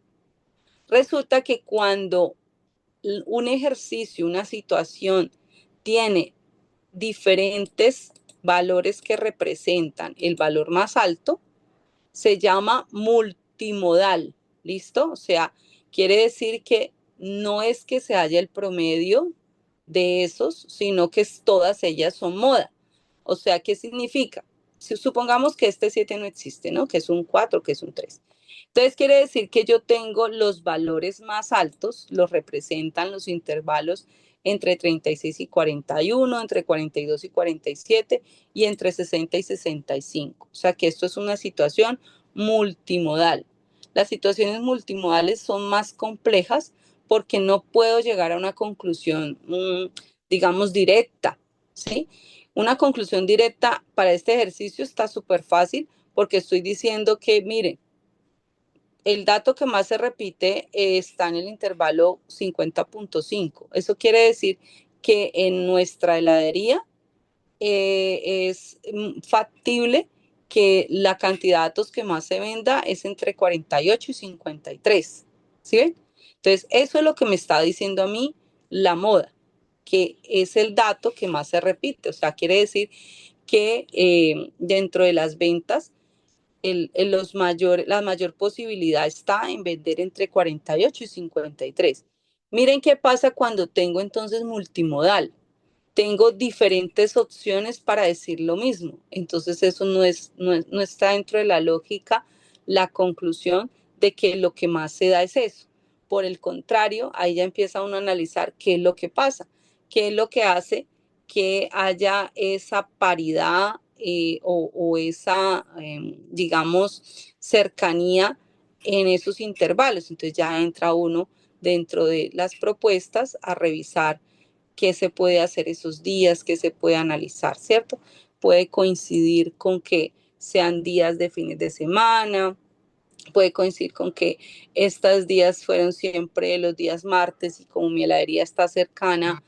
Resulta que cuando un ejercicio, una situación tiene diferentes valores que representan el valor más alto, se llama multimodal, ¿listo? O sea, quiere decir que no es que se haya el promedio de esos, sino que todas ellas son moda. O sea, ¿qué significa? Si supongamos que este 7 no existe, ¿no? Que es un 4, que es un 3. Entonces quiere decir que yo tengo los valores más altos, los representan los intervalos entre 36 y 41, entre 42 y 47 y entre 60 y 65. O sea que esto es una situación multimodal. Las situaciones multimodales son más complejas porque no puedo llegar a una conclusión, digamos, directa, ¿sí? Una conclusión directa para este ejercicio está súper fácil porque estoy diciendo que, miren, el dato que más se repite está en el intervalo 50.5. Eso quiere decir que en nuestra heladería es factible que la cantidad de datos que más se venda es entre 48 y 53. ¿Sí ven? Entonces, eso es lo que me está diciendo a mí la moda, que es el dato que más se repite. O sea, quiere decir que dentro de las ventas, la mayor posibilidad está en vender entre 48 y 53. Miren qué pasa cuando tengo entonces multimodal. Tengo diferentes opciones para decir lo mismo. Entonces eso no está dentro de la lógica, la conclusión de que lo que más se da es eso. Por el contrario, ahí ya empieza uno a analizar qué es lo que pasa, qué es lo que hace que haya esa paridad o esa, digamos, cercanía en esos intervalos. Entonces ya entra uno dentro de las propuestas a revisar qué se puede hacer esos días, qué se puede analizar, ¿cierto? Puede coincidir con que sean días de fines de semana, puede coincidir con que estos días fueron siempre los días martes y como mi heladería está cercana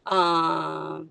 a,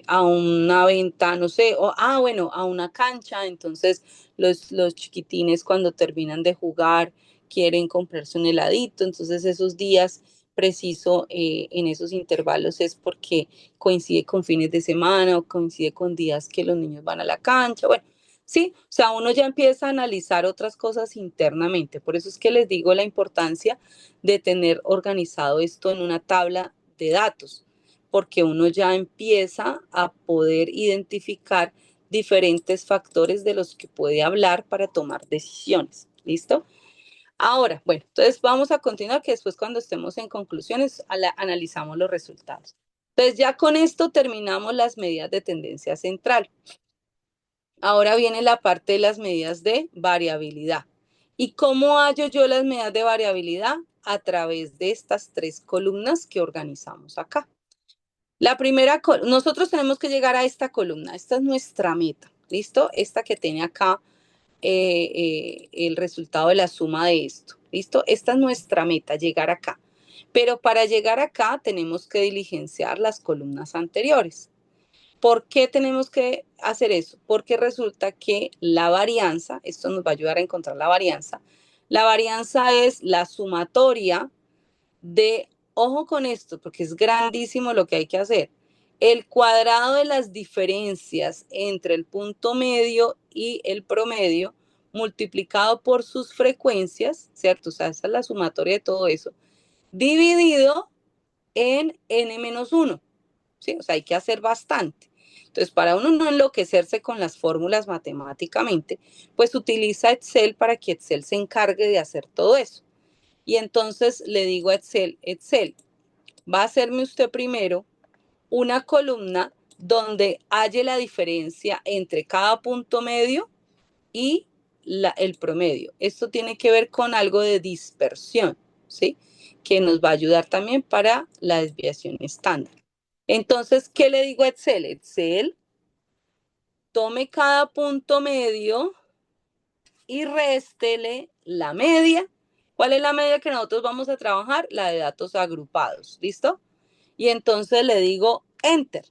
a una venta, no sé, bueno, a una cancha, entonces los chiquitines cuando terminan de jugar quieren comprarse un heladito, entonces esos días preciso en esos intervalos es porque coincide con fines de semana o coincide con días que los niños van a la cancha, bueno, sí, o sea, uno ya empieza a analizar otras cosas internamente, por eso es que les digo la importancia de tener organizado esto en una tabla de datos porque uno ya empieza a poder identificar diferentes factores de los que puede hablar para tomar decisiones. ¿Listo? Ahora, bueno, entonces vamos a continuar que después cuando estemos en conclusiones analizamos los resultados. Entonces ya con esto terminamos las medidas de tendencia central. Ahora viene la parte de las medidas de variabilidad. ¿Y cómo hallo yo las medidas de variabilidad? A través de estas tres columnas que organizamos acá. La primera, nosotros tenemos que llegar a esta columna. Esta es nuestra meta, ¿listo? Esta que tiene acá el resultado de la suma de esto, ¿listo? Esta es nuestra meta, llegar acá. Pero para llegar acá tenemos que diligenciar las columnas anteriores. ¿Por qué tenemos que hacer eso? Porque resulta que la varianza, esto nos va a ayudar a encontrar la varianza es la sumatoria de ojo con esto, porque es grandísimo lo que hay que hacer. El cuadrado de las diferencias entre el punto medio y el promedio multiplicado por sus frecuencias, ¿cierto? O sea, esa es la sumatoria de todo eso, dividido en n-1, ¿sí? O sea, hay que hacer bastante. Entonces, para uno no enloquecerse con las fórmulas matemáticamente, pues utiliza Excel para que Excel se encargue de hacer todo eso. Y entonces le digo a Excel, Excel, va a hacerme usted primero una columna donde halle la diferencia entre cada punto medio y el promedio. Esto tiene que ver con algo de dispersión, ¿sí? Que nos va a ayudar también para la desviación estándar. Entonces, ¿qué le digo a Excel? Excel, tome cada punto medio y réstele la media. ¿Cuál es la media que nosotros vamos a trabajar? La de datos agrupados, ¿listo? Y entonces le digo Enter.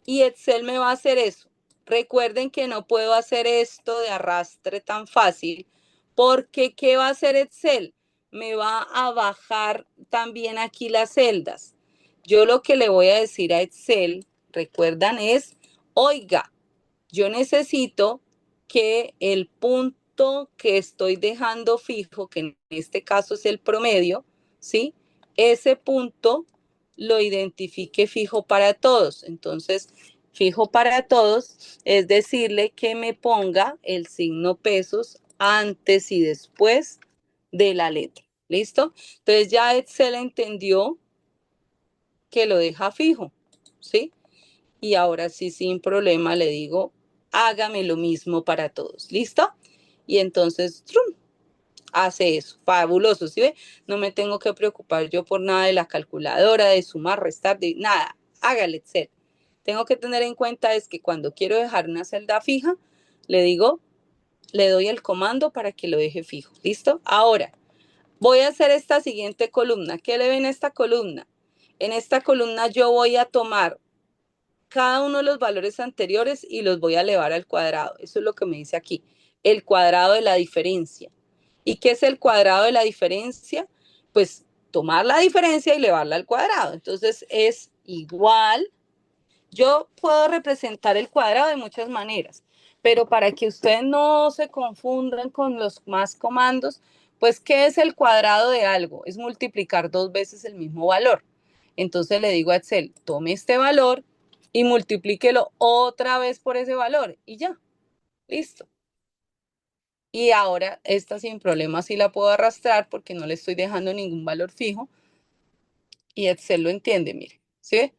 Y Excel me va a hacer eso. Recuerden que no puedo hacer esto de arrastre tan fácil, porque ¿qué va a hacer Excel? Me va a bajar también aquí las celdas. Yo lo que le voy a decir a Excel, recuerdan, es, oiga, yo necesito que el punto que estoy dejando fijo, que en este caso es el promedio, ¿sí? Ese punto lo identifique fijo para todos. Entonces, fijo para todos es decirle que me ponga el signo pesos antes y después de la letra. ¿Listo? Entonces ya Excel entendió que lo deja fijo, ¿sí? Y ahora sí, sin problema, le digo, hágame lo mismo para todos. ¿Listo? Y entonces, ¡trum!, hace eso. Fabuloso, ¿sí ve? No me tengo que preocupar yo por nada de la calculadora, de sumar, restar, de nada. Hágale Excel. Tengo que tener en cuenta es que cuando quiero dejar una celda fija, le digo, le doy el comando para que lo deje fijo. ¿Listo? Ahora, voy a hacer esta siguiente columna. ¿Qué le ven a esta columna? En esta columna yo voy a tomar cada uno de los valores anteriores y los voy a elevar al cuadrado. Eso es lo que me dice aquí, el cuadrado de la diferencia. ¿Y qué es el cuadrado de la diferencia? Pues tomar la diferencia y elevarla al cuadrado. Entonces es igual. Yo puedo representar el cuadrado de muchas maneras, pero para que ustedes no se confundan con los más comandos, pues ¿qué es el cuadrado de algo? Es multiplicar dos veces el mismo valor. Entonces le digo a Excel, tome este valor y multiplíquelo otra vez por ese valor y ya, listo. Y ahora esta sin problema sí la puedo arrastrar porque no le estoy dejando ningún valor fijo y Excel lo entiende, mire, ¿sí?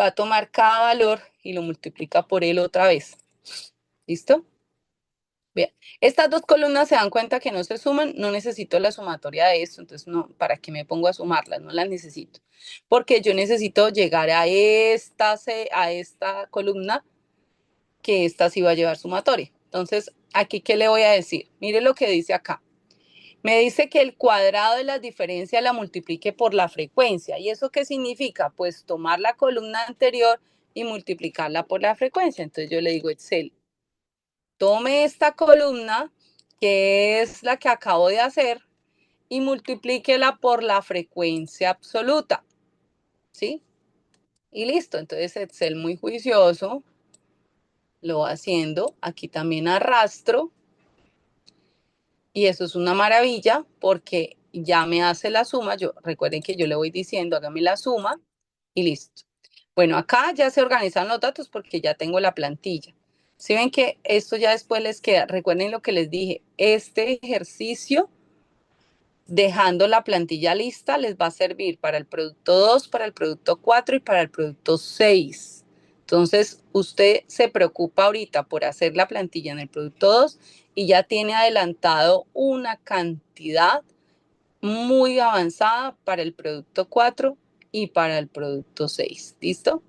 Va a tomar cada valor y lo multiplica por él otra vez. ¿Listo? Bien, estas dos columnas se dan cuenta que no se suman, no necesito la sumatoria de esto, entonces no, ¿para qué me pongo a sumarlas? No las necesito, porque yo necesito llegar a esta columna, que esta sí va a llevar sumatoria. Entonces, aquí, ¿qué le voy a decir? Mire lo que dice acá. Me dice que el cuadrado de las diferencias la multiplique por la frecuencia. ¿Y eso qué significa? Pues tomar la columna anterior y multiplicarla por la frecuencia. Entonces yo le digo, Excel, tome esta columna, que es la que acabo de hacer, y multiplíquela por la frecuencia absoluta. ¿Sí? Y listo. Entonces Excel muy juicioso lo va haciendo. Aquí también arrastro. Y eso es una maravilla porque ya me hace la suma. Recuerden que yo le voy diciendo, hágame la suma y listo. Bueno, acá ya se organizan los datos porque ya tengo la plantilla. Si ven que esto ya después les queda, recuerden lo que les dije, este ejercicio, dejando la plantilla lista, les va a servir para el producto 2, para el producto 4 y para el producto 6. Entonces, usted se preocupa ahorita por hacer la plantilla en el producto 2 y ya tiene adelantado una cantidad muy avanzada para el producto 4 y para el producto 6. ¿Listo?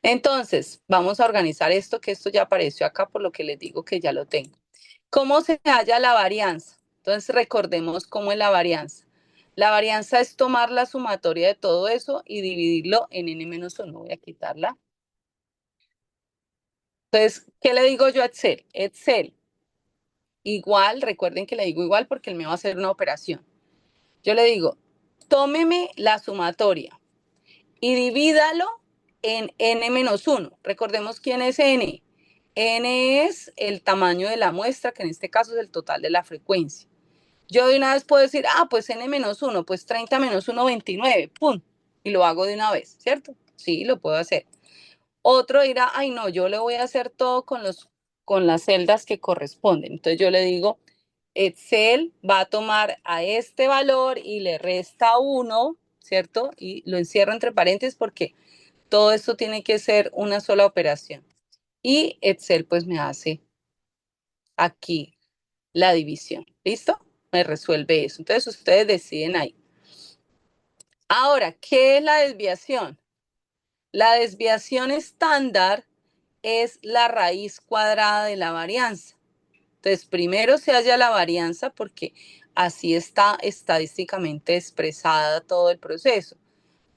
Entonces, vamos a organizar esto, que esto ya apareció acá, por lo que les digo que ya lo tengo. ¿Cómo se halla la varianza? Entonces, recordemos cómo es la varianza. La varianza es tomar la sumatoria de todo eso y dividirlo en n-1. Voy a quitarla. Entonces, ¿qué le digo yo a Excel? Excel, igual, recuerden que le digo igual porque él me va a hacer una operación. Yo le digo, tómeme la sumatoria y divídalo en n-1. Recordemos quién es n. N es el tamaño de la muestra, que en este caso es el total de la frecuencia. Yo de una vez puedo decir, pues n-1, pues 30 menos 1, 29, pum, y lo hago de una vez, ¿cierto? Sí, lo puedo hacer. Otro dirá, ay no, yo le voy a hacer todo con las celdas que corresponden. Entonces yo le digo, Excel va a tomar a este valor y le resta 1, ¿cierto? Y lo encierro entre paréntesis porque todo esto tiene que ser una sola operación. Y Excel pues me hace aquí la división. ¿Listo? Me resuelve eso. Entonces ustedes deciden ahí. Ahora, ¿qué es la desviación? La desviación estándar es la raíz cuadrada de la varianza. Entonces, primero se halla la varianza porque así está estadísticamente expresada todo el proceso.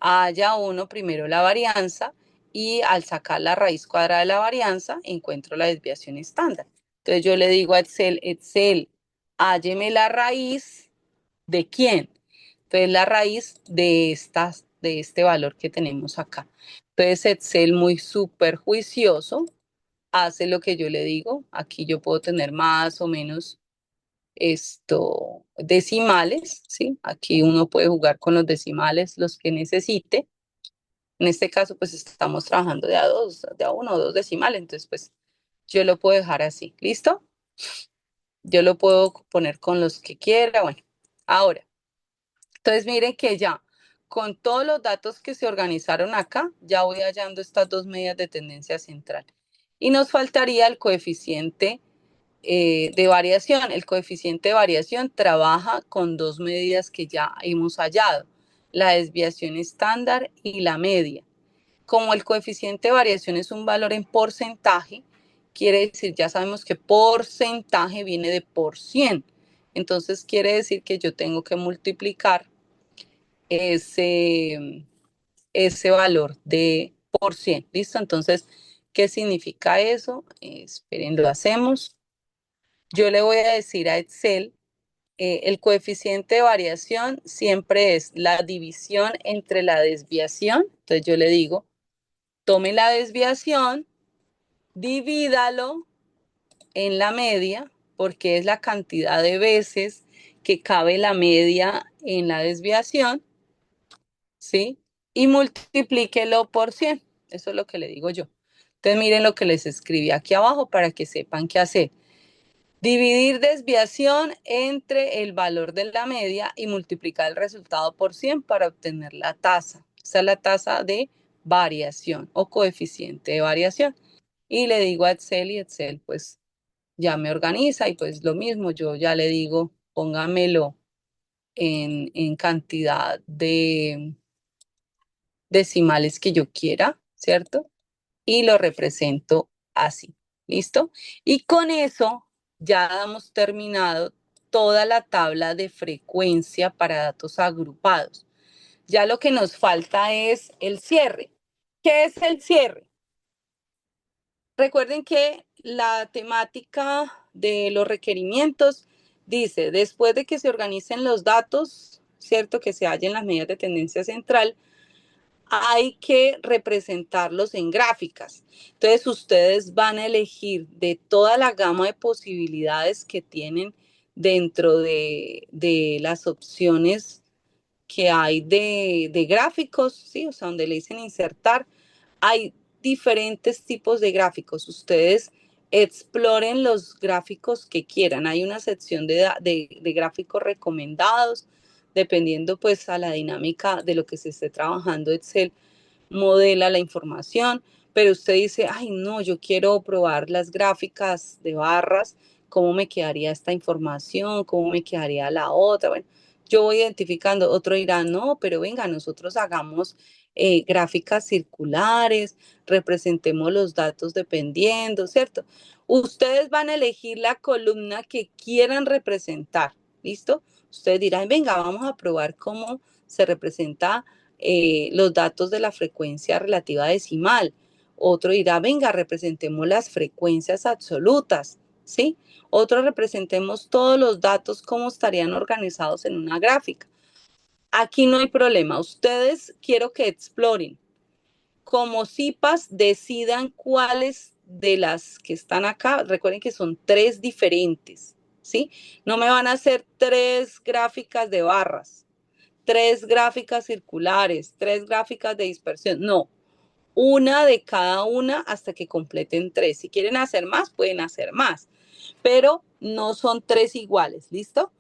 Halla uno primero la varianza y al sacar la raíz cuadrada de la varianza encuentro la desviación estándar. Entonces yo le digo a Excel, Excel, hálleme la raíz ¿de quién? Entonces la raíz de este valor que tenemos acá. Entonces Excel muy súper juicioso hace lo que yo le digo. Aquí yo puedo tener más o menos decimales, ¿sí? Aquí uno puede jugar con los decimales, los que necesite. En este caso, pues estamos trabajando de a uno o dos decimales, entonces pues yo lo puedo dejar así. ¿Listo? Yo lo puedo poner con los que quiera. Bueno, ahora, entonces miren que ya con todos los datos que se organizaron acá, ya voy hallando estas dos medidas de tendencia central. Y nos faltaría el coeficiente de variación. El coeficiente de variación trabaja con dos medidas que ya hemos hallado, la desviación estándar y la media. Como el coeficiente de variación es un valor en porcentaje, quiere decir, ya sabemos que porcentaje viene de por cien. Entonces quiere decir que yo tengo que multiplicar ese valor de por cien. ¿Listo? Entonces, ¿qué significa eso? Esperen, lo hacemos. Yo le voy a decir a Excel, el coeficiente de variación siempre es la división entre la desviación. Entonces yo le digo, tome la desviación, divídalo en la media, porque es la cantidad de veces que cabe la media en la desviación, ¿sí? Y multiplíquelo por 100. Eso es lo que le digo yo. Entonces miren lo que les escribí aquí abajo para que sepan qué hacer. Dividir desviación entre el valor de la media y multiplicar el resultado por 100 para obtener la tasa. Esa es la tasa de variación o coeficiente de variación. Y le digo a Excel y Excel pues ya me organiza y pues lo mismo, yo ya le digo, póngamelo en cantidad de decimales que yo quiera, ¿cierto? Y lo represento así. ¿Listo? Y con eso ya hemos terminado toda la tabla de frecuencia para datos agrupados. Ya lo que nos falta es el cierre. ¿Qué es el cierre? Recuerden que la temática de los requerimientos dice, después de que se organicen los datos, ¿cierto? Que se hallen las medidas de tendencia central, hay que representarlos en gráficas. Entonces, ustedes van a elegir de toda la gama de posibilidades que tienen dentro de las opciones que hay de gráficos, ¿sí? O sea, donde le dicen insertar, hay diferentes tipos de gráficos. Ustedes exploren los gráficos que quieran. Hay una sección de gráficos recomendados, dependiendo pues a la dinámica de lo que se esté trabajando. Excel modela la información, pero usted dice, ay no, yo quiero probar las gráficas de barras, cómo me quedaría esta información, cómo me quedaría la otra. Bueno, yo voy identificando, otro dirá, no, pero venga, nosotros hagamos gráficas circulares, representemos los datos dependiendo, ¿cierto? Ustedes van a elegir la columna que quieran representar, ¿listo? Ustedes dirán, venga, vamos a probar cómo se representa los datos de la frecuencia relativa decimal. Otro dirá, venga, representemos las frecuencias absolutas, ¿sí? Otro representemos todos los datos, cómo estarían organizados en una gráfica. Aquí no hay problema. Ustedes quiero que exploren. Como CIPAS decidan cuáles de las que están acá. Recuerden que son 3 diferentes, ¿sí? No me van a hacer 3 gráficas de barras, 3 gráficas circulares, 3 gráficas de dispersión. No, una de cada una hasta que completen 3. Si quieren hacer más, pueden hacer más, pero no son 3 iguales, ¿listo?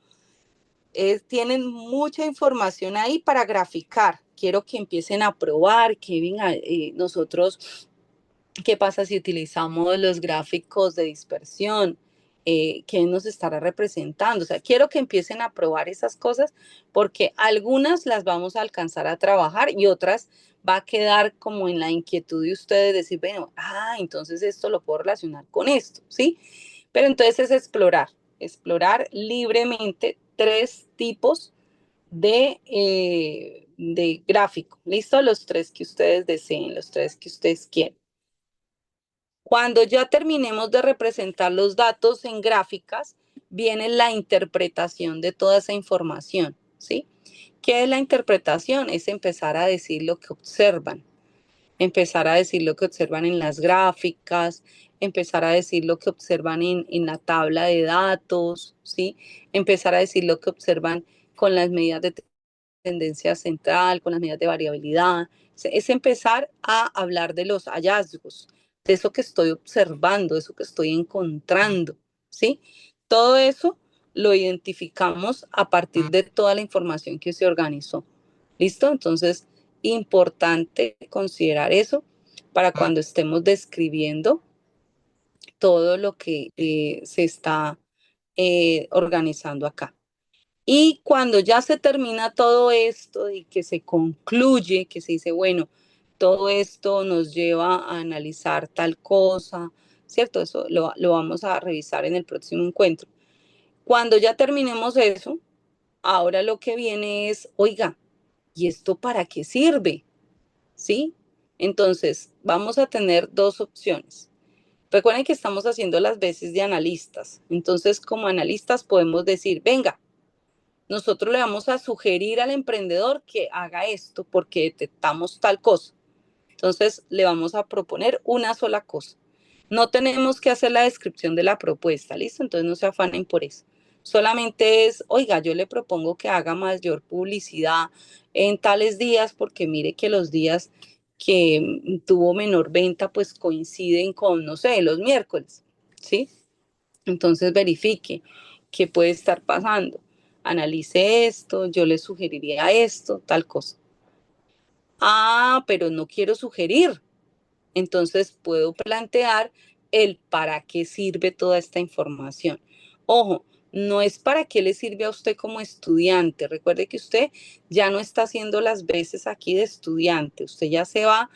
Tienen mucha información ahí para graficar. Quiero que empiecen a probar, que venga, nosotros, ¿qué pasa si utilizamos los gráficos de dispersión? ¿Qué nos estará representando? O sea, quiero que empiecen a probar esas cosas porque algunas las vamos a alcanzar a trabajar y otras va a quedar como en la inquietud de ustedes decir, bueno, entonces esto lo puedo relacionar con esto, ¿sí? Pero entonces es explorar libremente 3 tipos de gráfico. ¿Listo? Los 3 que ustedes deseen, los 3 que ustedes quieren. Cuando ya terminemos de representar los datos en gráficas, viene la interpretación de toda esa información, ¿sí? ¿Qué es la interpretación? Es empezar a decir lo que observan, empezar a decir lo que observan en las gráficas, empezar a decir lo que observan en la tabla de datos, ¿sí? Empezar a decir lo que observan con las medidas de tendencia central, con las medidas de variabilidad. Es empezar a hablar de los hallazgos, de eso que estoy observando, de eso que estoy encontrando, ¿sí? Todo eso lo identificamos a partir de toda la información que se organizó. ¿Listo? Entonces, importante considerar eso para cuando estemos describiendo todo lo que se está organizando acá. Y cuando ya se termina todo esto y que se concluye, que se dice, bueno, todo esto nos lleva a analizar tal cosa, ¿cierto? Eso lo vamos a revisar en el próximo encuentro. Cuando ya terminemos eso, ahora lo que viene es, oiga, ¿y esto para qué sirve? ¿Sí? Entonces, vamos a tener 2 opciones. Recuerden que estamos haciendo las veces de analistas. Entonces, como analistas podemos decir, venga, nosotros le vamos a sugerir al emprendedor que haga esto porque detectamos tal cosa. Entonces, le vamos a proponer una sola cosa. No tenemos que hacer la descripción de la propuesta, ¿listo? Entonces, no se afanen por eso. Solamente es, oiga, yo le propongo que haga mayor publicidad en tales días porque mire que los días que tuvo menor venta pues coinciden con, no sé, los miércoles, ¿sí? Entonces verifique qué puede estar pasando. Analice esto, yo le sugeriría esto, tal cosa. Pero no quiero sugerir. Entonces puedo plantear el para qué sirve toda esta información. Ojo, no es para qué le sirve a usted como estudiante. Recuerde que usted ya no está haciendo las veces aquí de estudiante. Usted ya se va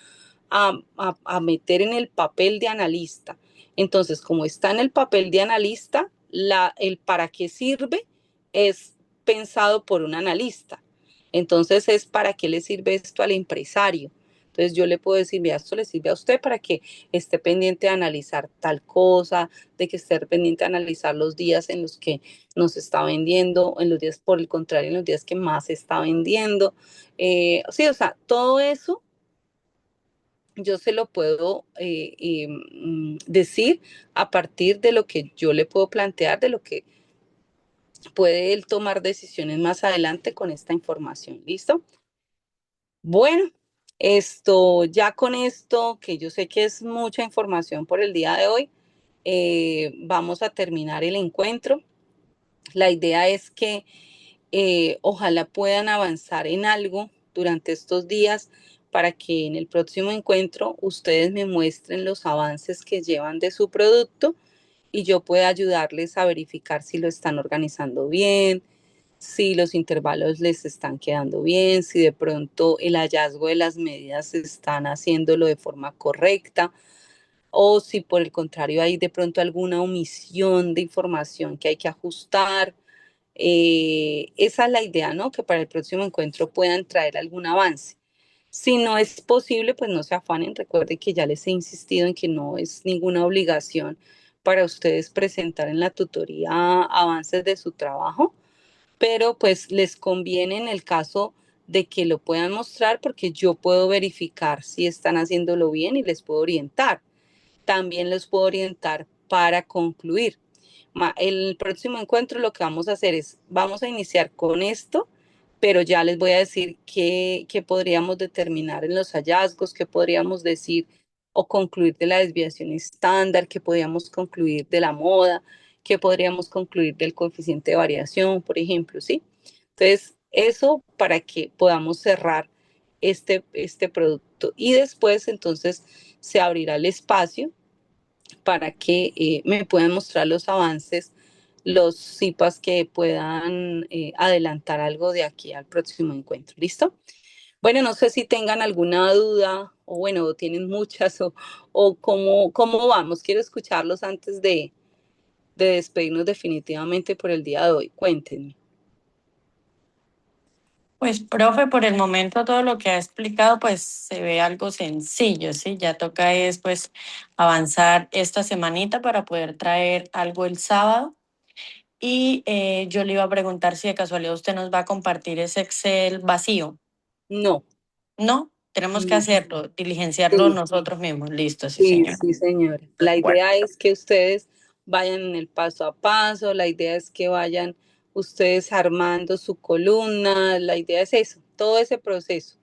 a meter en el papel de analista. Entonces, como está en el papel de analista, el para qué sirve es pensado por un analista. Entonces, es para qué le sirve esto al empresario. Entonces, yo le puedo decir, mira, esto le sirve a usted para que esté pendiente de analizar tal cosa, de que esté pendiente de analizar los días en los que nos está vendiendo, en los días, por el contrario, en los días que más se está vendiendo. Sí, o sea, todo eso yo se lo puedo decir a partir de lo que yo le puedo plantear, de lo que puede él tomar decisiones más adelante con esta información. ¿Listo? Bueno, ya con esto, que yo sé que es mucha información por el día de hoy, vamos a terminar el encuentro. La idea es que ojalá puedan avanzar en algo durante estos días para que en el próximo encuentro ustedes me muestren los avances que llevan de su producto y yo pueda ayudarles a verificar si lo están organizando bien, si los intervalos les están quedando bien, si de pronto el hallazgo de las medidas están haciéndolo de forma correcta o si por el contrario hay de pronto alguna omisión de información que hay que ajustar. Esa es la idea, ¿no? Que para el próximo encuentro puedan traer algún avance. Si no es posible, pues no se afanen. Recuerden que ya les he insistido en que no es ninguna obligación para ustedes presentar en la tutoría avances de su trabajo, pero pues les conviene en el caso de que lo puedan mostrar porque yo puedo verificar si están haciéndolo bien y les puedo orientar. También los puedo orientar para concluir. El próximo encuentro lo que vamos a hacer es, vamos a iniciar con esto, pero ya les voy a decir qué podríamos determinar en los hallazgos, qué podríamos decir o concluir de la desviación estándar, qué podríamos concluir de la moda, qué podríamos concluir del coeficiente de variación, por ejemplo, ¿sí? Entonces, eso para que podamos cerrar este producto y después entonces se abrirá el espacio para que me puedan mostrar los avances, los CIPAs que puedan adelantar algo de aquí al próximo encuentro. ¿Listo? Bueno, no sé si tengan alguna duda o bueno, tienen muchas o cómo vamos. Quiero escucharlos antes de despedirnos definitivamente por el día de hoy. Cuéntenme. Pues, profe, por el momento todo lo que ha explicado, pues se ve algo sencillo, ¿sí? Ya toca es, pues, avanzar esta semanita para poder traer algo el sábado. Y yo le iba a preguntar si de casualidad usted nos va a compartir ese Excel vacío. No, No, tenemos que no. hacerlo, diligenciarlo Sí, nosotros mismos. Listo, sí, sí, señor. sí, señora. De La acuerdo. idea es que ustedes vayan en el paso a paso, la idea es que vayan ustedes armando su columna, la idea es eso, todo ese proceso,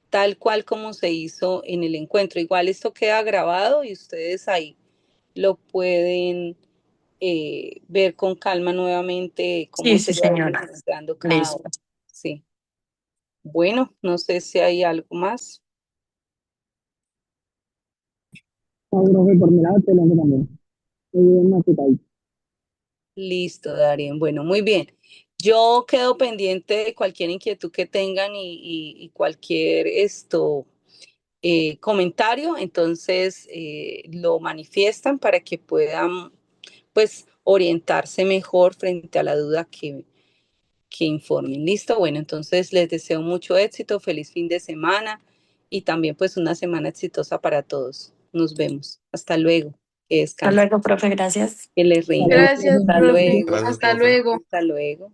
tal cual como se hizo en el encuentro. Igual esto queda grabado y ustedes ahí lo pueden ver con calma nuevamente cómo Sí, se sí, va señora. registrando cada Listo. uno. Sí. Bueno, no sé si hay algo más. No, profe, por mi lado, excelente también. Muy bien, Matutay. Listo, Darien. Bueno, muy bien. Yo quedo pendiente de cualquier inquietud que tengan y cualquier comentario, entonces lo manifiestan para que puedan pues orientarse mejor frente a la duda que informen. Listo, bueno, entonces les deseo mucho éxito, feliz fin de semana y también pues una semana exitosa para todos. Nos vemos. Hasta luego. Que Hasta descansen. luego, profe, gracias. Que les rinda. Saludos, Gracias, profe. Hasta profe. luego. Gracias, Hasta profe. luego. Hasta luego.